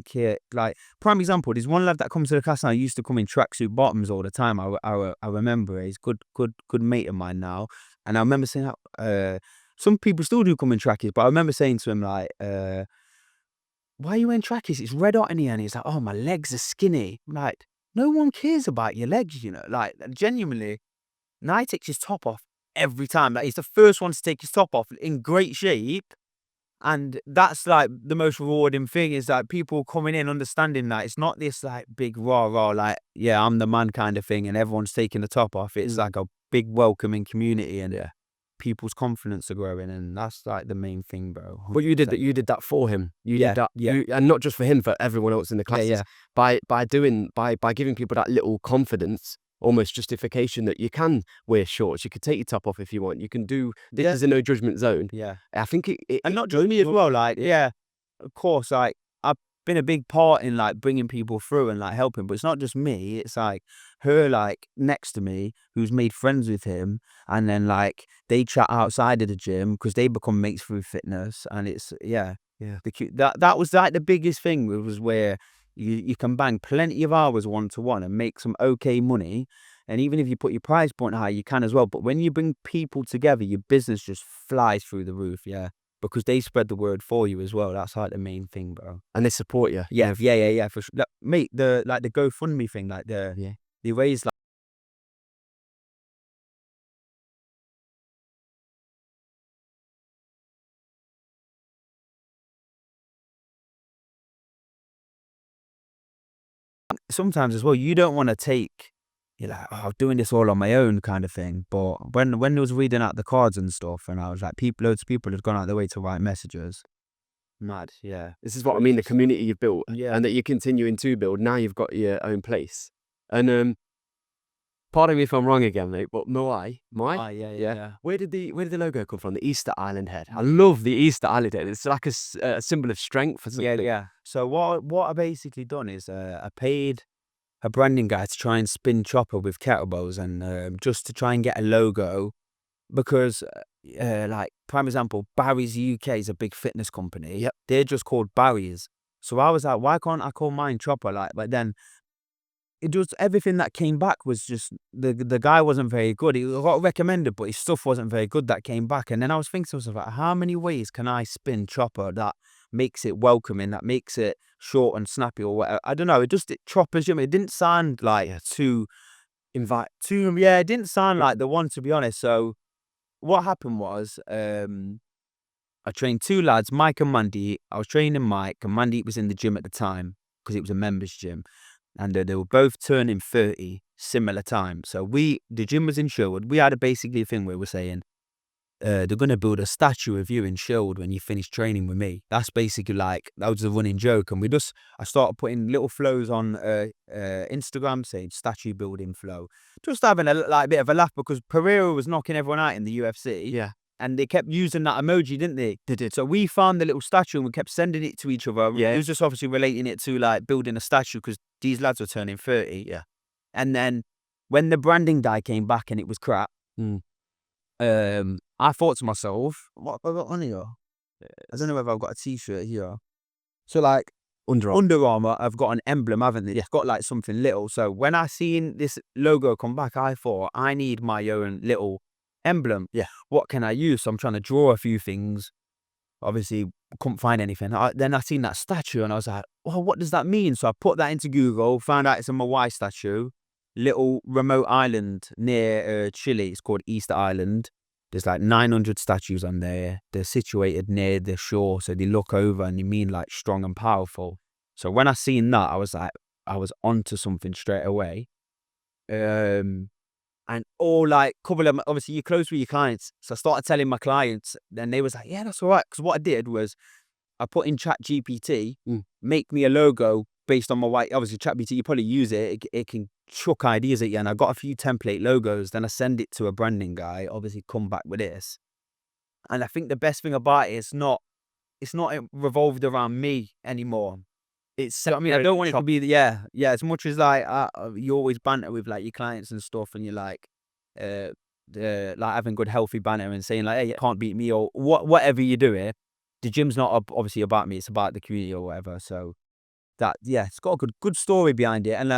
care. Like prime example, there's one lad that comes to the class now. Used to come in tracksuit bottoms all the time. I remember he's good mate of mine now, and I remember saying some people still do come in trackies, but I remember saying to him like why are you wearing trackies? It's red hot in here. And he's like, oh, my legs are skinny. I'm like, no one cares about your legs, like genuinely. Nye takes his top off every time. Like he's the first one to take his top off in great shape. And that's like the most rewarding thing is like people coming in understanding that it's not this like big rah, like, yeah, I'm the man kind of thing and everyone's taking the top off. It's like a big welcoming community and people's confidence are growing, and that's like the main thing, bro. But you did that. You did that for him. You Yeah, did that, yeah. and not just for him, for everyone else in the classes. yeah. By giving people that little confidence, almost justification that you can wear shorts, you could take your top off if you want. You can do this Yeah. is a no judgment zone. Yeah. I think And not just me as well, like, yeah, of course, like, I've been a big part in, like, bringing people through and, like, helping, but it's not just me, it's, like, her, like, next to me, who's made friends with him, and then, like, they chat outside of the gym, because they become mates through fitness, and it's, Yeah. that was, like, the biggest thing, was where you can bang plenty of hours one-to-one and make some okay money, and even if you put your price point high, you can as well, but when you bring people together, your business just flies through the roof, yeah. Because they spread the word for you as well. That's like the main thing, bro. And they support you. Yeah, for sure. Like, mate, the GoFundMe thing, like Yeah. the raise like sometimes as well. You don't want to take. You're like, oh, I'm doing this all on my own, kind of thing. But when I was reading out the cards and stuff, and I was like, loads of people had gone out their way to write messages. Mad, yeah. This is what I mean. The community you've built, Yeah. and that you're continuing to build. Now you've got your own place. And pardon me if I'm wrong again, mate, but Moai, Yeah. Where did the logo come from? The Easter Island head. I love the Easter Island head. It's like a symbol of strength or something. Yeah. So what I basically done is I paid a branding guy to try and spin chopper with kettlebells and just to try and get a logo because like prime example, Barry's UK is a big fitness company. Yep. They're just called Barry's. So I was like, why can't I call mine chopper? Like, but then it just everything that came back was just the guy wasn't very good. He got recommended, but his stuff wasn't very good that came back. And then I was thinking to myself, like, how many ways can I spin chopper that makes it welcoming, that makes it short and snappy or whatever? I don't know. It choppers, it didn't sound like too it didn't sound like the one, to be honest. So what happened was I trained two lads, Mike and Mandy. I was training Mike, and Mandy was in the gym at the time because it was a members gym. And they were both turning 30 similar time. So the gym was in Sherwood. We had basically a thing where we're saying, they're going to build a statue of you in Sherwood when you finish training with me. That's basically like, that was the running joke. And I started putting little flows on Instagram saying statue building flow. Just having a bit of a laugh because Pereira was knocking everyone out in the UFC. Yeah. And they kept using that emoji, didn't they? They did. So we found the little statue and we kept sending it to each other. Yeah. It was just obviously relating it to like building a statue because these lads were turning 30. Yeah. And then when the branding guy came back and it was crap, I thought to myself, what have I got on here? I don't know if I've got a t-shirt here. So like Under Armour, I've got an emblem, haven't they? It's got like something little. So when I seen this logo come back, I thought I need my own little emblem. Yeah. What can I use? So I'm trying to draw a few things. Obviously, couldn't find anything. Then I seen that statue and I was like, well, what does that mean? So I put that into Google, found out it's a Moai statue, little remote island near Chile. It's called Easter Island. There's like 900 statues on there. They're situated near the shore. So they look over and they mean like strong and powerful. So when I seen that, I was like, I was onto something straight away. And And all like couple of obviously you're close with your clients, so I started telling my clients, and they was like, yeah, that's all right. Because what I did was I put in Chat GPT, make me a logo based on my white. Obviously, Chat GPT, you probably use it. It can chuck ideas at you, and I got a few template logos. Then I send it to a branding guy. Obviously, come back with this. And I think the best thing about it is it's not revolved around me anymore. It's I mean, I don't want it to be as much as like you always banter with like your clients and stuff, and you're like like having good healthy banter and saying like, hey, you can't beat me, or whatever you do here. The gym's not obviously about me, it's about the community or whatever. So that, it's got a good story behind it. And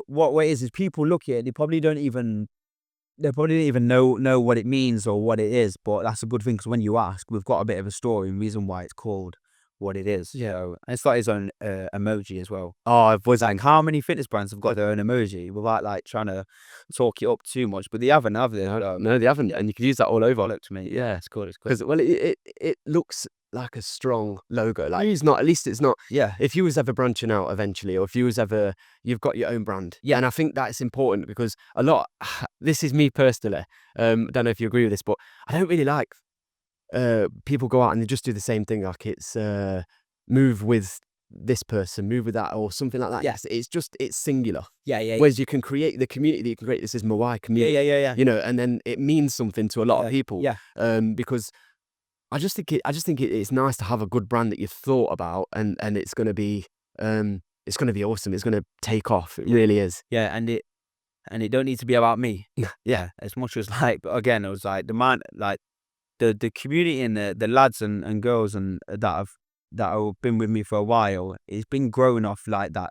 what it is people look at it, they probably don't even know what it means or what it is, but that's a good thing, because when you ask, we've got a bit of a story and reason why it's called what it is. Yeah. So, and it's got its own emoji as well. Oh, I've always Like, how many fitness brands have got their own emoji without like trying to talk it up too much? But they haven't, have they? no, they haven't, and you can use that all over. Look to me. Yeah, It's cool. because it looks like a strong logo. Like it's not. At least it's not. Yeah. If you was ever branching out eventually, or if you was ever, you've got your own brand. Yeah. And I think that's important, because a lot. This is me personally. Don't know if you agree with this, but I don't really like people go out and they just do the same thing. Like it's move with this person, move with that, or something like that. Yes. It's singular. Yeah. Whereas you can create the community that you can create. This is Mawai community. Yeah. You know, and then it means something to a lot of people. Yeah. Because I just think it's nice to have a good brand that you've thought about, and it's going to be awesome. It's going to take off. It really is. Yeah, and it don't need to be about me. Yeah. As much as like, but again, it was like the man, like the community and the lads and girls and that have been with me for a while. It's been growing off like that,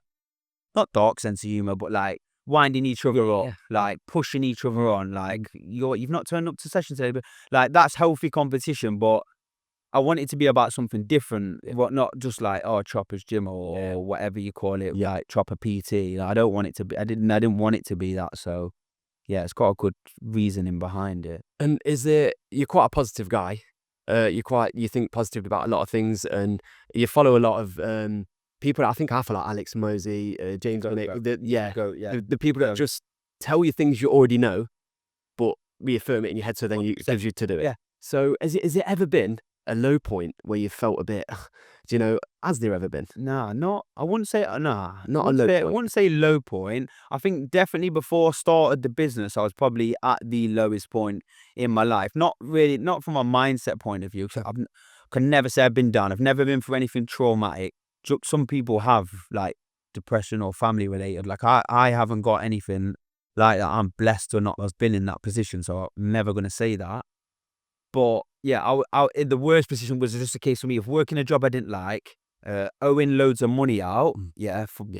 not dark sense of humor, but like winding each other up, like pushing each other on. Like you've not turned up to session today, but like that's healthy competition. But I want it to be about something different, what not just like Chopper's gym or whatever you call it, like Chopper PT. Like, I don't want it to be. I didn't want it to be that. So yeah, it's got a good reasoning behind it. And you're quite a positive guy. You think positive about a lot of things, and you follow a lot of people. I think I follow Alex Mosey, James Onick. The people that just tell you things you already know, but reaffirm it in your head, so then it gives you to do it. Yeah. So has it ever been a low point where you felt a bit, has there ever been? I wouldn't say, Not a low point. I wouldn't say low point. I think definitely before I started the business, I was probably at the lowest point in my life. Not from a mindset point of view, because I can never say I've been down. I've never been through anything traumatic. Some people have like depression or family related. Like I haven't got anything like that. I'm blessed to not have been in that position, so I'm never going to say that. But yeah, I in the worst position was just a case for me of working a job I didn't like, owing loads of money out,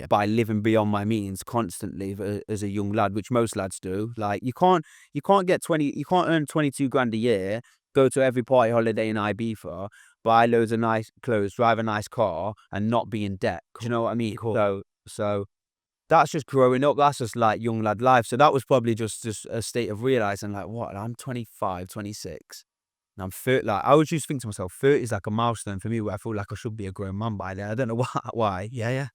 by living beyond my means constantly as a young lad, which most lads do. Like you can't earn 22 grand a year, go to every party holiday in Ibiza, buy loads of nice clothes, drive a nice car, and not be in debt. Do you know what I mean? Cool. So that's just growing up. That's just like young lad life. So that was probably just a state of realizing like, what, I'm 25, 26. And I'm 30, like, I always used to think to myself, 30 is like a milestone for me where I feel like I should be a grown man by then. I don't know why. Yeah.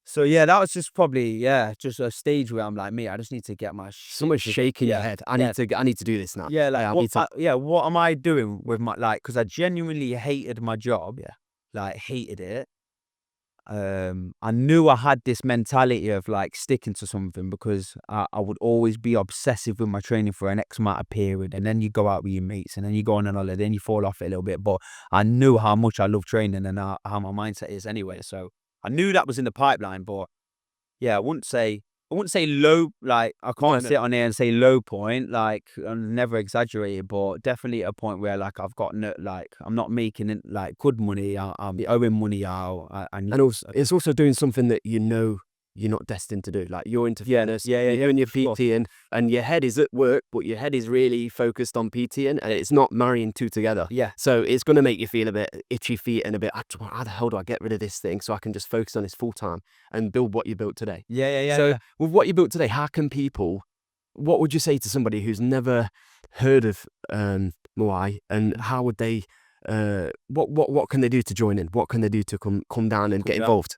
So yeah, that was just probably, just a stage where I'm like, I just need to get my Someone's shaking your head. I need to do this now. Yeah, like, what am I doing with my, like, because I genuinely hated my job. Yeah. Like, hated it. I knew I had this mentality of like sticking to something, because I would always be obsessive with my training for an X amount of period, and then you go out with your mates, and then you go on holiday, then you fall off it a little bit. But I knew how much I love training and how my mindset is anyway. So I knew that was in the pipeline. But yeah, I wouldn't say low. Like I can't sit on there and say low point. Like I'm never exaggerated, but definitely a point where like I've got I'm not making it like good money. I'm owing money out. And also, it's also doing something that you're not destined to do. Like you're into fitness, you're doing your PT, and your head is at work, but your head is really focused on PT, and it's not marrying two together. Yeah. So it's going to make you feel a bit itchy feet and a bit, how the hell do I get rid of this thing so I can just focus on this full time and build what you built today? Yeah. So with what you built today, how can people, what would you say to somebody who's never heard of Muay, and how would they, what can they do to join in? What can they do to come down and get involved?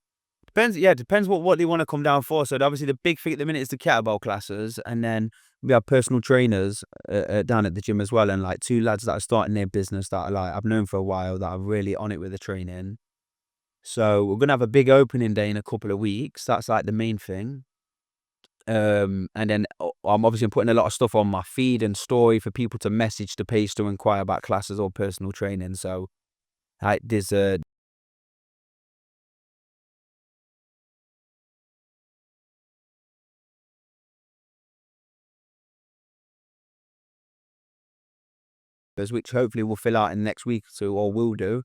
Depends what they want to come down for. So obviously the big thing at the minute is the kettlebell classes, and then we have personal trainers down at the gym as well, and like 2 lads that are starting their business that are like I've known for a while that are really on it with the training. So we're gonna have a big opening day in a couple of weeks. That's like the main thing. And then I'm obviously putting a lot of stuff on my feed and story for people to message the page to inquire about classes or personal training. So there's which hopefully we'll fill out in the next week or two, or will do.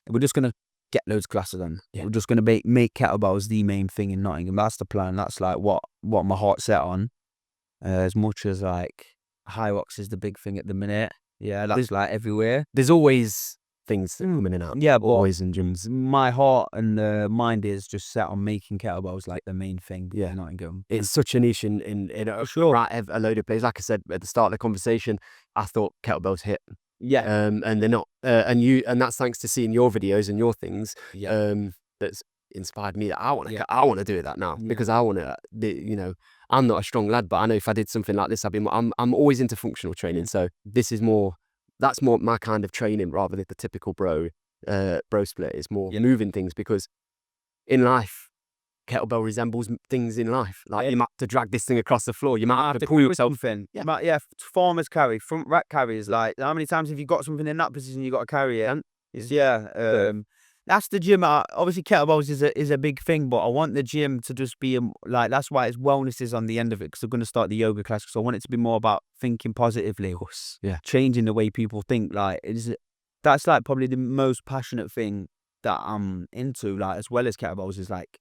We're just gonna get loads of classes done. Yeah. We're just gonna make kettlebells the main thing in Nottingham. That's the plan. That's like what my heart's set on. As much as like high rocks is the big thing at the minute. Yeah, that's like everywhere. There's always things that come in and out. Yeah, but Always in gyms. my heart and mind is just set on making kettlebells like the main thing. Yeah. in Nottingham. It's such a niche in a, Sure. a load of places. Like I said at the start of the conversation, I thought kettlebells hit. Yeah. And they're not. And that's thanks to seeing your videos and your things. Yeah. That's inspired me that I want to. Yeah. I want to do that now because I want to. You know, I'm not a strong lad, but I know if I did something like this, I'm always into functional training. So this is more. That's more my kind of training rather than the typical bro split. It's more moving things because in life, kettlebell resembles things in life. Like you might have to drag this thing across the floor. You might have to pull yourself. Yeah. Farmers carry, front rack carries. Like how many times have you got something in that position you got to carry it? That's the gym. Obviously, kettlebells is a big thing, but I want the gym to just be like that's why it's wellness is on the end of it because I'm going to start the yoga class because I want it to be more about thinking positively, changing the way people think. Like that's like probably the most passionate thing that I'm into. Like as well as kettlebells is like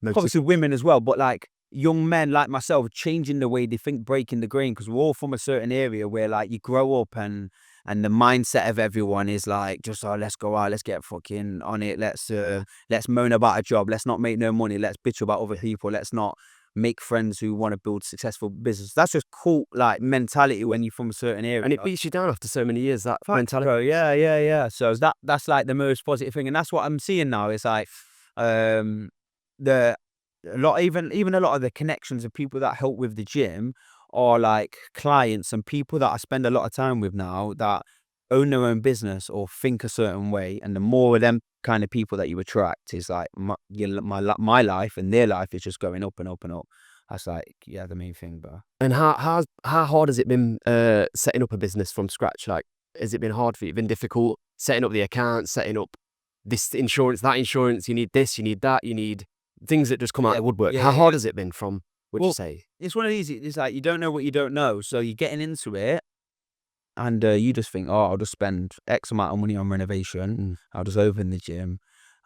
obviously women as well, but like young men like myself changing the way they think, breaking the grain because we're all from a certain area where like you grow up and the mindset of everyone is like just let's go out, let's get fucking on it, let's moan about a job, let's not make no money, let's bitch about other people, let's not make friends who want to build successful business. That's just cool like mentality when you're from a certain area, and it beats you down after so many years. That mentality, bro. Yeah. So that's like the most positive thing, and that's what I'm seeing now. It's like even a lot of the connections of people that help with the gym are like clients and people that I spend a lot of time with now that own their own business or think a certain way. And the more of them kind of people that you attract is like my life and their life is just going up and up and up. That's like, the main thing, bro. And how hard has it been setting up a business from scratch? Like, has it been hard for you? Been difficult setting up the account, setting up this insurance, that insurance, you need this, you need that, you need things that just come out of the woodwork. How hard has it been from, would you say? It's one of these, it's like you don't know what you don't know. So you're getting into it and you just think, I'll just spend X amount of money on renovation. I'll just open the gym.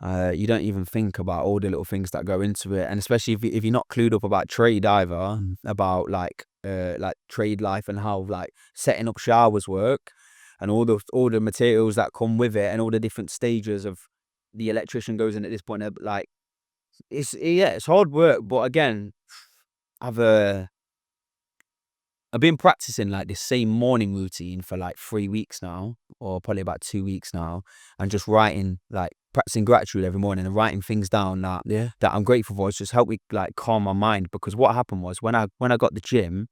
You don't even think about all the little things that go into it. And especially if you're not clued up about trade either, about like trade life and how like setting up showers work and all the materials that come with it and all the different stages of the electrician goes in at this point, like it's hard work. But again, I've been practicing like this same morning routine for like 3 weeks now, or probably about 2 weeks now, and just writing, like practicing gratitude every morning and writing things down that I'm grateful for. It's just helped me like calm my mind, because what happened was when I got the gym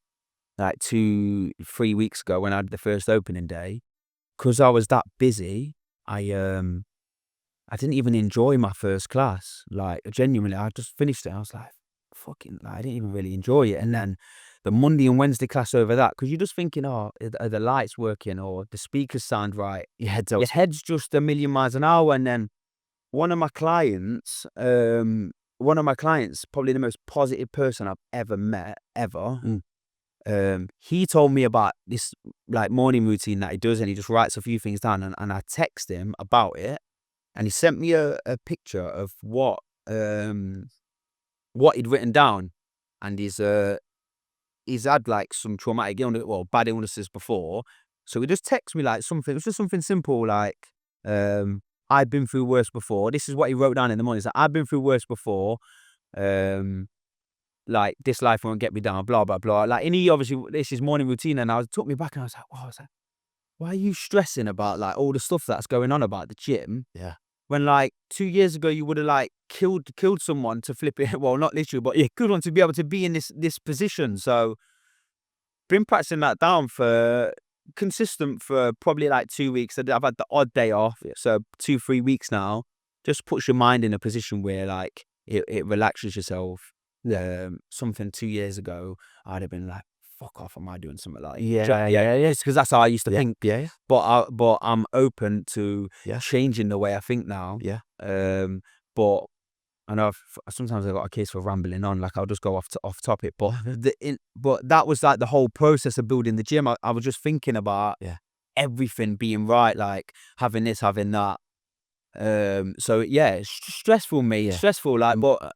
like 2-3 weeks ago when I had the first opening day, because I was that busy, I didn't even enjoy my first class. Like genuinely, I just finished it. I was like, fucking, like, I didn't even really enjoy it. And then the Monday and Wednesday class over that, because you're just thinking, are the lights working or the speakers sound right? Your head's just a million miles an hour. And then one of my clients, probably the most positive person I've ever met, ever. He told me about this like morning routine that he does, and he just writes a few things down, and I text him about it, and he sent me a picture of what he'd written down, and he's had like some traumatic illness, well, bad illnesses before, so he just texted me like something. It was just something simple like, I've been through worse before. This is what he wrote down in the morning. He's like, I've been through worse before. Like this life won't get me down, blah blah blah. Like, and he obviously, this is morning routine, and it took me back, and I was like, wow. I was like, why are you stressing about like all the stuff that's going on about the gym? Yeah. when like 2 years ago you would have like killed someone to flip it. Well, not literally, but yeah, killed one to be able to be in this position. So been practicing that down for consistent for probably like 2 weeks. I've had the odd day off, so 2-3 weeks now. Just puts your mind in a position where like it relaxes yourself. Something 2 years ago, I'd have been like, "Fuck off! Am I doing something like?" Yeah. It's because that's how I used to Yeah. think. Yeah. But I'm open to Yeah. changing the way I think now. Yeah. But I know sometimes I've got a case for rambling on, like I'll just go off topic. But but that was like the whole process of building the gym. I was just thinking about everything being right, like having this, having that. So yeah, it's stressful, mate. Yeah. Stressful, like. But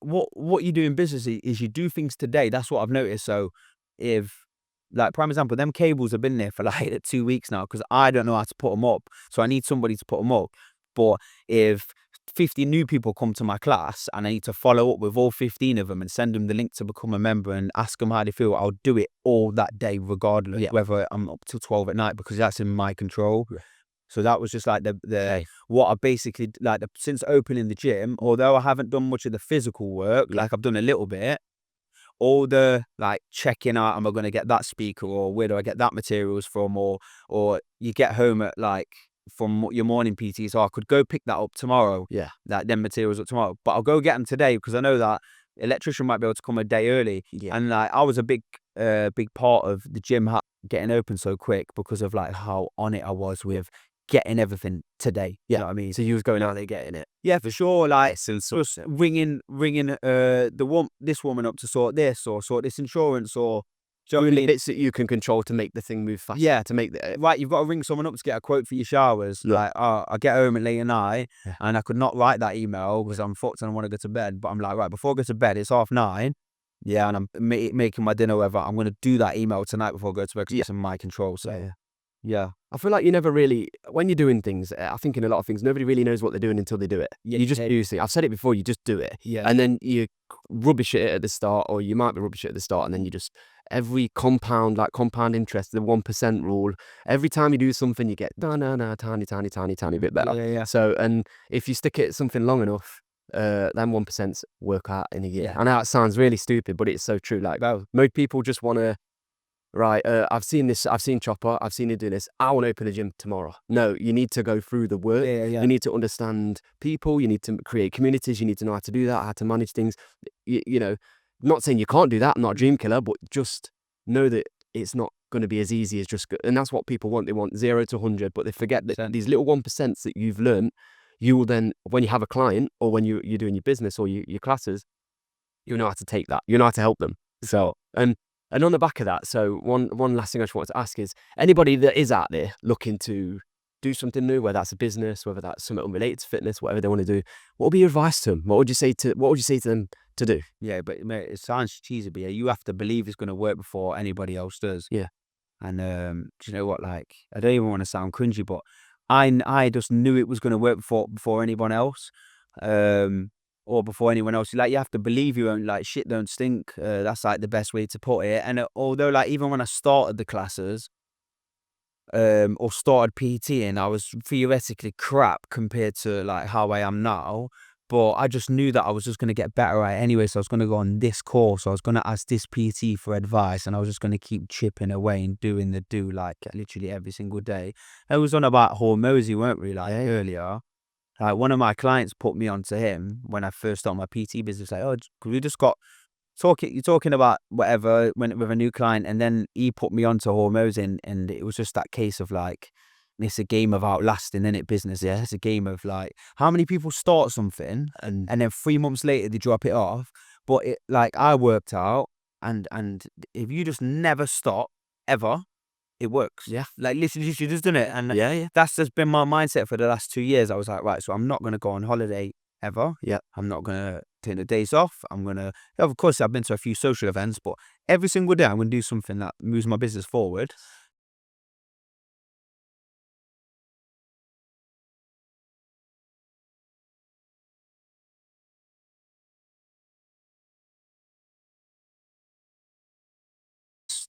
what you do in business is you do things today. That's what I've noticed. So if, like, prime example, them cables have been there for like 2 weeks now because I don't know how to put them up. So I need somebody to put them up. But if 50 new people come to my class and I need to follow up with all 15 of them and send them the link to become a member and ask them how they feel, I'll do it all that day regardless, whether I'm up till 12 at night, because that's in my control. So that was just like what I basically, like, since opening the gym, although I haven't done much of the physical work, like I've done a little bit, all the like checking out, am I going to get that speaker, or where do I get that materials from, or you get home at like from your morning PT, so I could go pick that up tomorrow. Yeah. Like them materials up tomorrow, but I'll go get them today because I know that electrician might be able to come a day early. Yeah. And like I was a big part of the gym getting open so quick because of like how on it I was with getting everything today. Yeah. You know what I mean? So you was going out there getting it. Yeah, for sure. Like Since just ringing this woman up to sort this or sort this insurance, or doing the bits that you can control to make the thing move faster. Yeah, to make the right. You've got to ring someone up to get a quote for your showers. Yeah. Like, I get home at late at night and I could not write that email because I'm fucked and I want to go to bed. But I'm like, right, before I go to bed, it's 9:30. Yeah, and I'm making my dinner. Whatever, I'm going to do that email tonight before I go to bed because it's in my control. So yeah. I feel like you never really, when you're doing things, I think in a lot of things, nobody really knows what they're doing until they do it. Yeah, you just do things. I've said it before, you just do it. Yeah. And then you rubbish it at the start, or you might be rubbish it at the start, and then you just, every compound interest, the 1% rule, every time you do something, you get, tiny bit better. Yeah. So, and if you stick at something long enough, then 1% work out in a year. Yeah. I know it sounds really stupid, but it's so true. Like, most people just want to, right, I've seen this, I've seen Chopper, I've seen him do this, I want to open a gym tomorrow. No, you need to go through the work. Yeah. You need to understand people, you need to create communities, you need to know how to do that, how to manage things. You know, not saying you can't do that, I'm not a dream killer, but just know that it's not going to be as easy as just, and that's what people want. They want 0 to 100, but they forget that these little 1% that you've learned, you will then, when you have a client, or when you're doing your business or your classes, you know how to take that, you know how to help them. So, and on the back of that, so one last thing I just wanted to ask is, anybody that is out there looking to do something new, whether that's a business, whether that's something unrelated to fitness, whatever they want to do, what would be your advice to them? What would you say to them to do? Yeah, but mate, it sounds cheesy, but you have to believe it's going to work before anybody else does. Yeah. And do you know what? Like, I don't even want to sound cringy, but I just knew it was going to work before anyone else. Or before anyone else. Like, you have to believe your own, like, shit don't stink. That's like the best way to put it. And although, like, even when I started the classes, or started PTing, I was theoretically crap compared to like how I am now. But I just knew that I was just going to get better at it anyway. So I was going to go on this course. I was going to ask this PT for advice, and I was just going to keep chipping away and doing like literally every single day. It was on about Hormozy, weren't we? Like earlier. Like, one of my clients put me onto him when I first started my PT business. Like, oh, we just got you're talking about whatever with a new client, and then he put me onto Hormozy, and it was just that case of like, it's a game of outlasting, isn't it? Business, yeah. It's a game of like, how many people start something and then 3 months later they drop it off. But it, like, I worked out, and if you just never stop ever, it works. Yeah. Like, literally, you just done it. And yeah. that's just been my mindset for the last 2 years. I was like, right, so I'm not going to go on holiday ever. Yeah. I'm not going to take the days off. I'm going to, of course, I've been to a few social events, but every single day I'm going to do something that moves my business forward.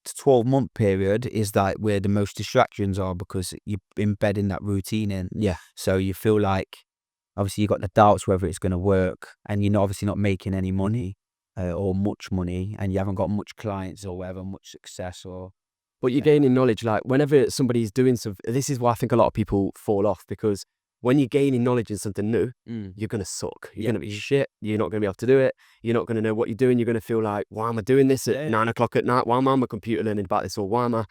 The 12-month period is that where the most distractions are, because you're embedding that routine in. Yeah. So you feel like obviously you got the doubts whether it's going to work, and you're obviously not making any money or much money, and you haven't got much clients or whatever, much success or. But you're gaining knowledge, like whenever somebody's doing something, this is why I think a lot of people fall off, because when you're gaining knowledge in something new, you're going to suck. You're going to be shit. You're not going to be able to do it. You're not going to know what you're doing. You're going to feel like, why am I doing this at 9 o'clock at night? Why am I on my computer learning about this? Or why am I,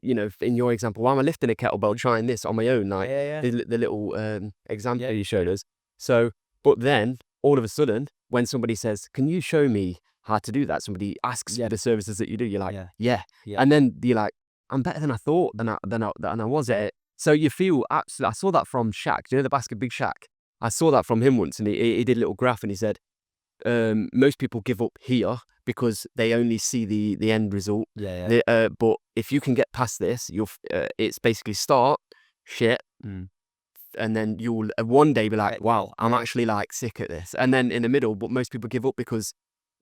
in your example, why am I lifting a kettlebell, trying this on my own? Like the little example you showed us. So, but then all of a sudden, when somebody says, can you show me how to do that? Somebody asks the services that you do. You're like, yeah. And then you're like, I'm better than I thought than I was at it. So you feel absolutely. I saw that from Shaq. Do you know the basket Big Shaq? I saw that from him once, and he did a little graph, and he said, most people give up here because they only see the end result. But if you can get past this, it's basically start shit. And then you'll one day be like, wow, I'm actually like sick at this. And then in the middle, but most people give up because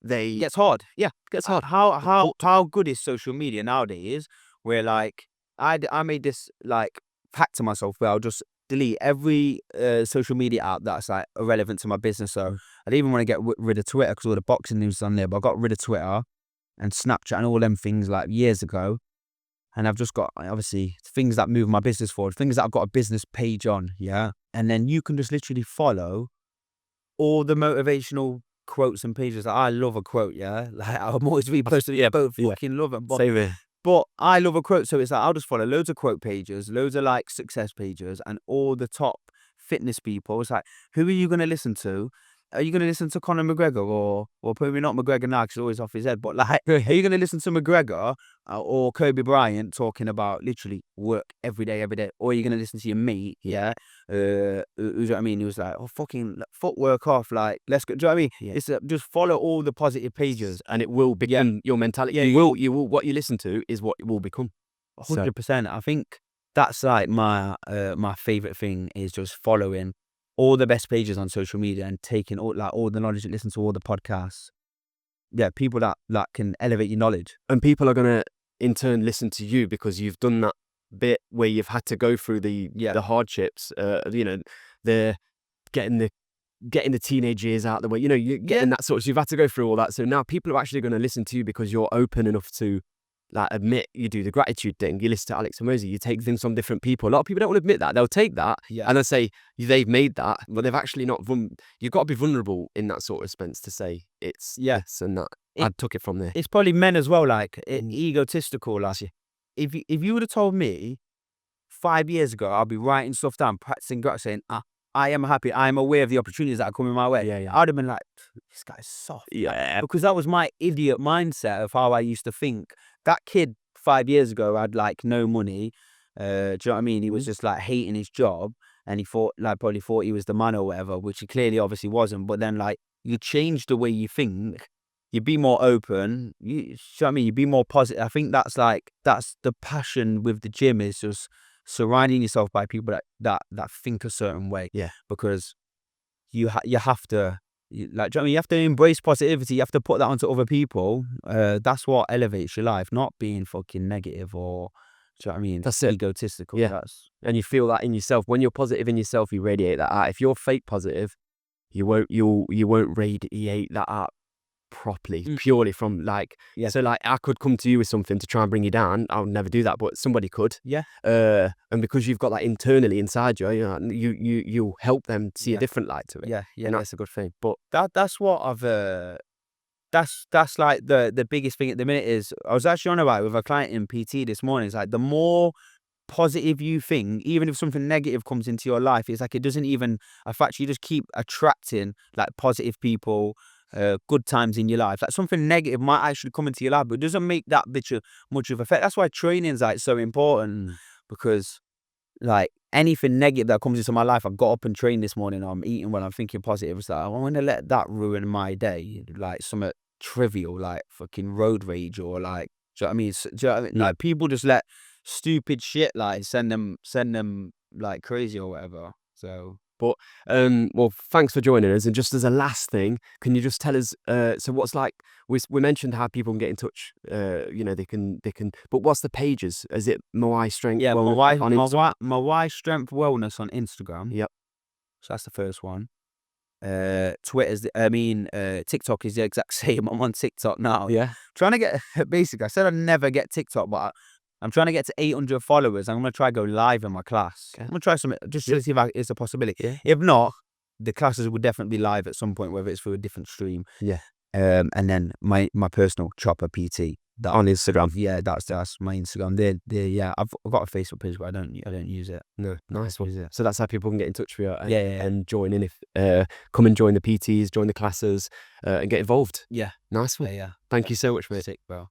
it gets hard. Yeah, it gets hard. How good is social media nowadays? Where like I made this like pact to myself where I'll just delete every social media app that's like irrelevant to my business. So I didn't even want to get rid of Twitter because all the boxing news is on there. But I got rid of Twitter and Snapchat and all them things like years ago. And I've just got, obviously, things that move my business forward, things that I've got a business page on, And then you can just literally follow all the motivational quotes and pages. Like, I love a quote, Like, I'm always reposting both. Fucking love them. Same here. But I love a quote, so it's like I'll just follow loads of quote pages, loads of like success pages, and all the top fitness people. It's like, who are you going to listen to? Are you going to listen to Conor McGregor or probably not McGregor now because he's always off his head, but like, are you going to listen to McGregor or Kobe Bryant talking about literally work every day? Or are you going to listen to your mate, who's what I mean? He was like, oh, fucking footwork off, like, let's go. Do you know what I mean? It's just follow all the positive pages and it will become your mentality. You will, what you listen to is what it will become. 100%. I think that's like my favorite thing is just following all the best pages on social media and taking all the knowledge and listen to all the podcasts. People that can elevate your knowledge. And people are going to in turn listen to you because you've done that bit where you've had to go through the hardships, the getting the teenage years out of the way, you're getting that sort of, so you've had to go through all that. So now people are actually going to listen to you because you're open enough to like admit you do the gratitude thing. You listen to Alex and Rosie, you take things from different people. A lot of people don't want to admit that. They'll take that and they'll say they've made that, but they've actually not. You've got to be vulnerable in that sort of sense to say it's this and that. I took it from there. It's probably men as well, like egotistical. Like, if you would have told me 5 years ago, I'll be writing stuff down, practicing gratitude, saying, I am happy, I am aware of the opportunities that are coming my way. I'd have been like, this guy's soft. Because that was my idiot mindset of how I used to think. That kid 5 years ago had like no money. Do you know what I mean? He was just like hating his job, and he probably thought he was the man or whatever, which he clearly obviously wasn't. But then like you change the way you think, you be more open. You know what I mean? You be more positive. I think that's the passion with the gym, is just surrounding yourself by people that think a certain way. Because you have to. Do you know what I mean? You have to embrace positivity. You have to put that onto other people. That's what elevates your life, not being fucking negative or, do you know what I mean? That's it. Egotistical. And you feel that in yourself. When you're positive in yourself, you radiate that out. If you're fake positive, you won't radiate that out properly, purely from like, so like I could come to you with something to try and bring you down. I'll never do that, but somebody could. And because you've got that internally inside you, you help them see a different light to it. And that's a good thing. But that's what I've that's like the biggest thing at the minute. Is I was actually on about it with a client in PT this morning. It's like the more positive you think, even if something negative comes into your life, it's like it doesn't even affect you. Just keep attracting like positive people, good times in your life. Like something negative might actually come into your life, but it doesn't make that much of effect. That's why training is like so important, because like anything negative that comes into my life, I got up and trained this morning, I'm eating well, I'm thinking positive. It's like, I want to let that ruin my day, like something trivial like fucking road rage or like, do you know what I mean? Do you know what I mean? Like people just let stupid shit like send them like crazy or whatever. So but well, thanks for joining us. And just as a last thing, can you just tell us so what's like, we mentioned how people can get in touch, they can, but what's the pages? Is it Moai Strength? Moai Strength Wellness on Instagram. So that's the first one. TikTok is the exact same. I'm on TikTok now. Yeah. Trying to get basically. I said I'd never get TikTok, but I'm trying to get to 800 followers. I'm gonna try go live in my class. Okay. I'm gonna try something just to see if it's a possibility. Yeah. If not, the classes will definitely be live at some point, whether it's through a different stream. Yeah. And then my personal Chopper PT. That, On Instagram. yeah, that's my Instagram. Yeah, I've got a Facebook page, but I don't use it. No, nice one. Use it. So that's how people can get in touch with you and, Yeah. and join in. If come and join the PTs, join the classes, and get involved. Yeah, Nice one. yeah. Thank you so much, mate. Sick, bro.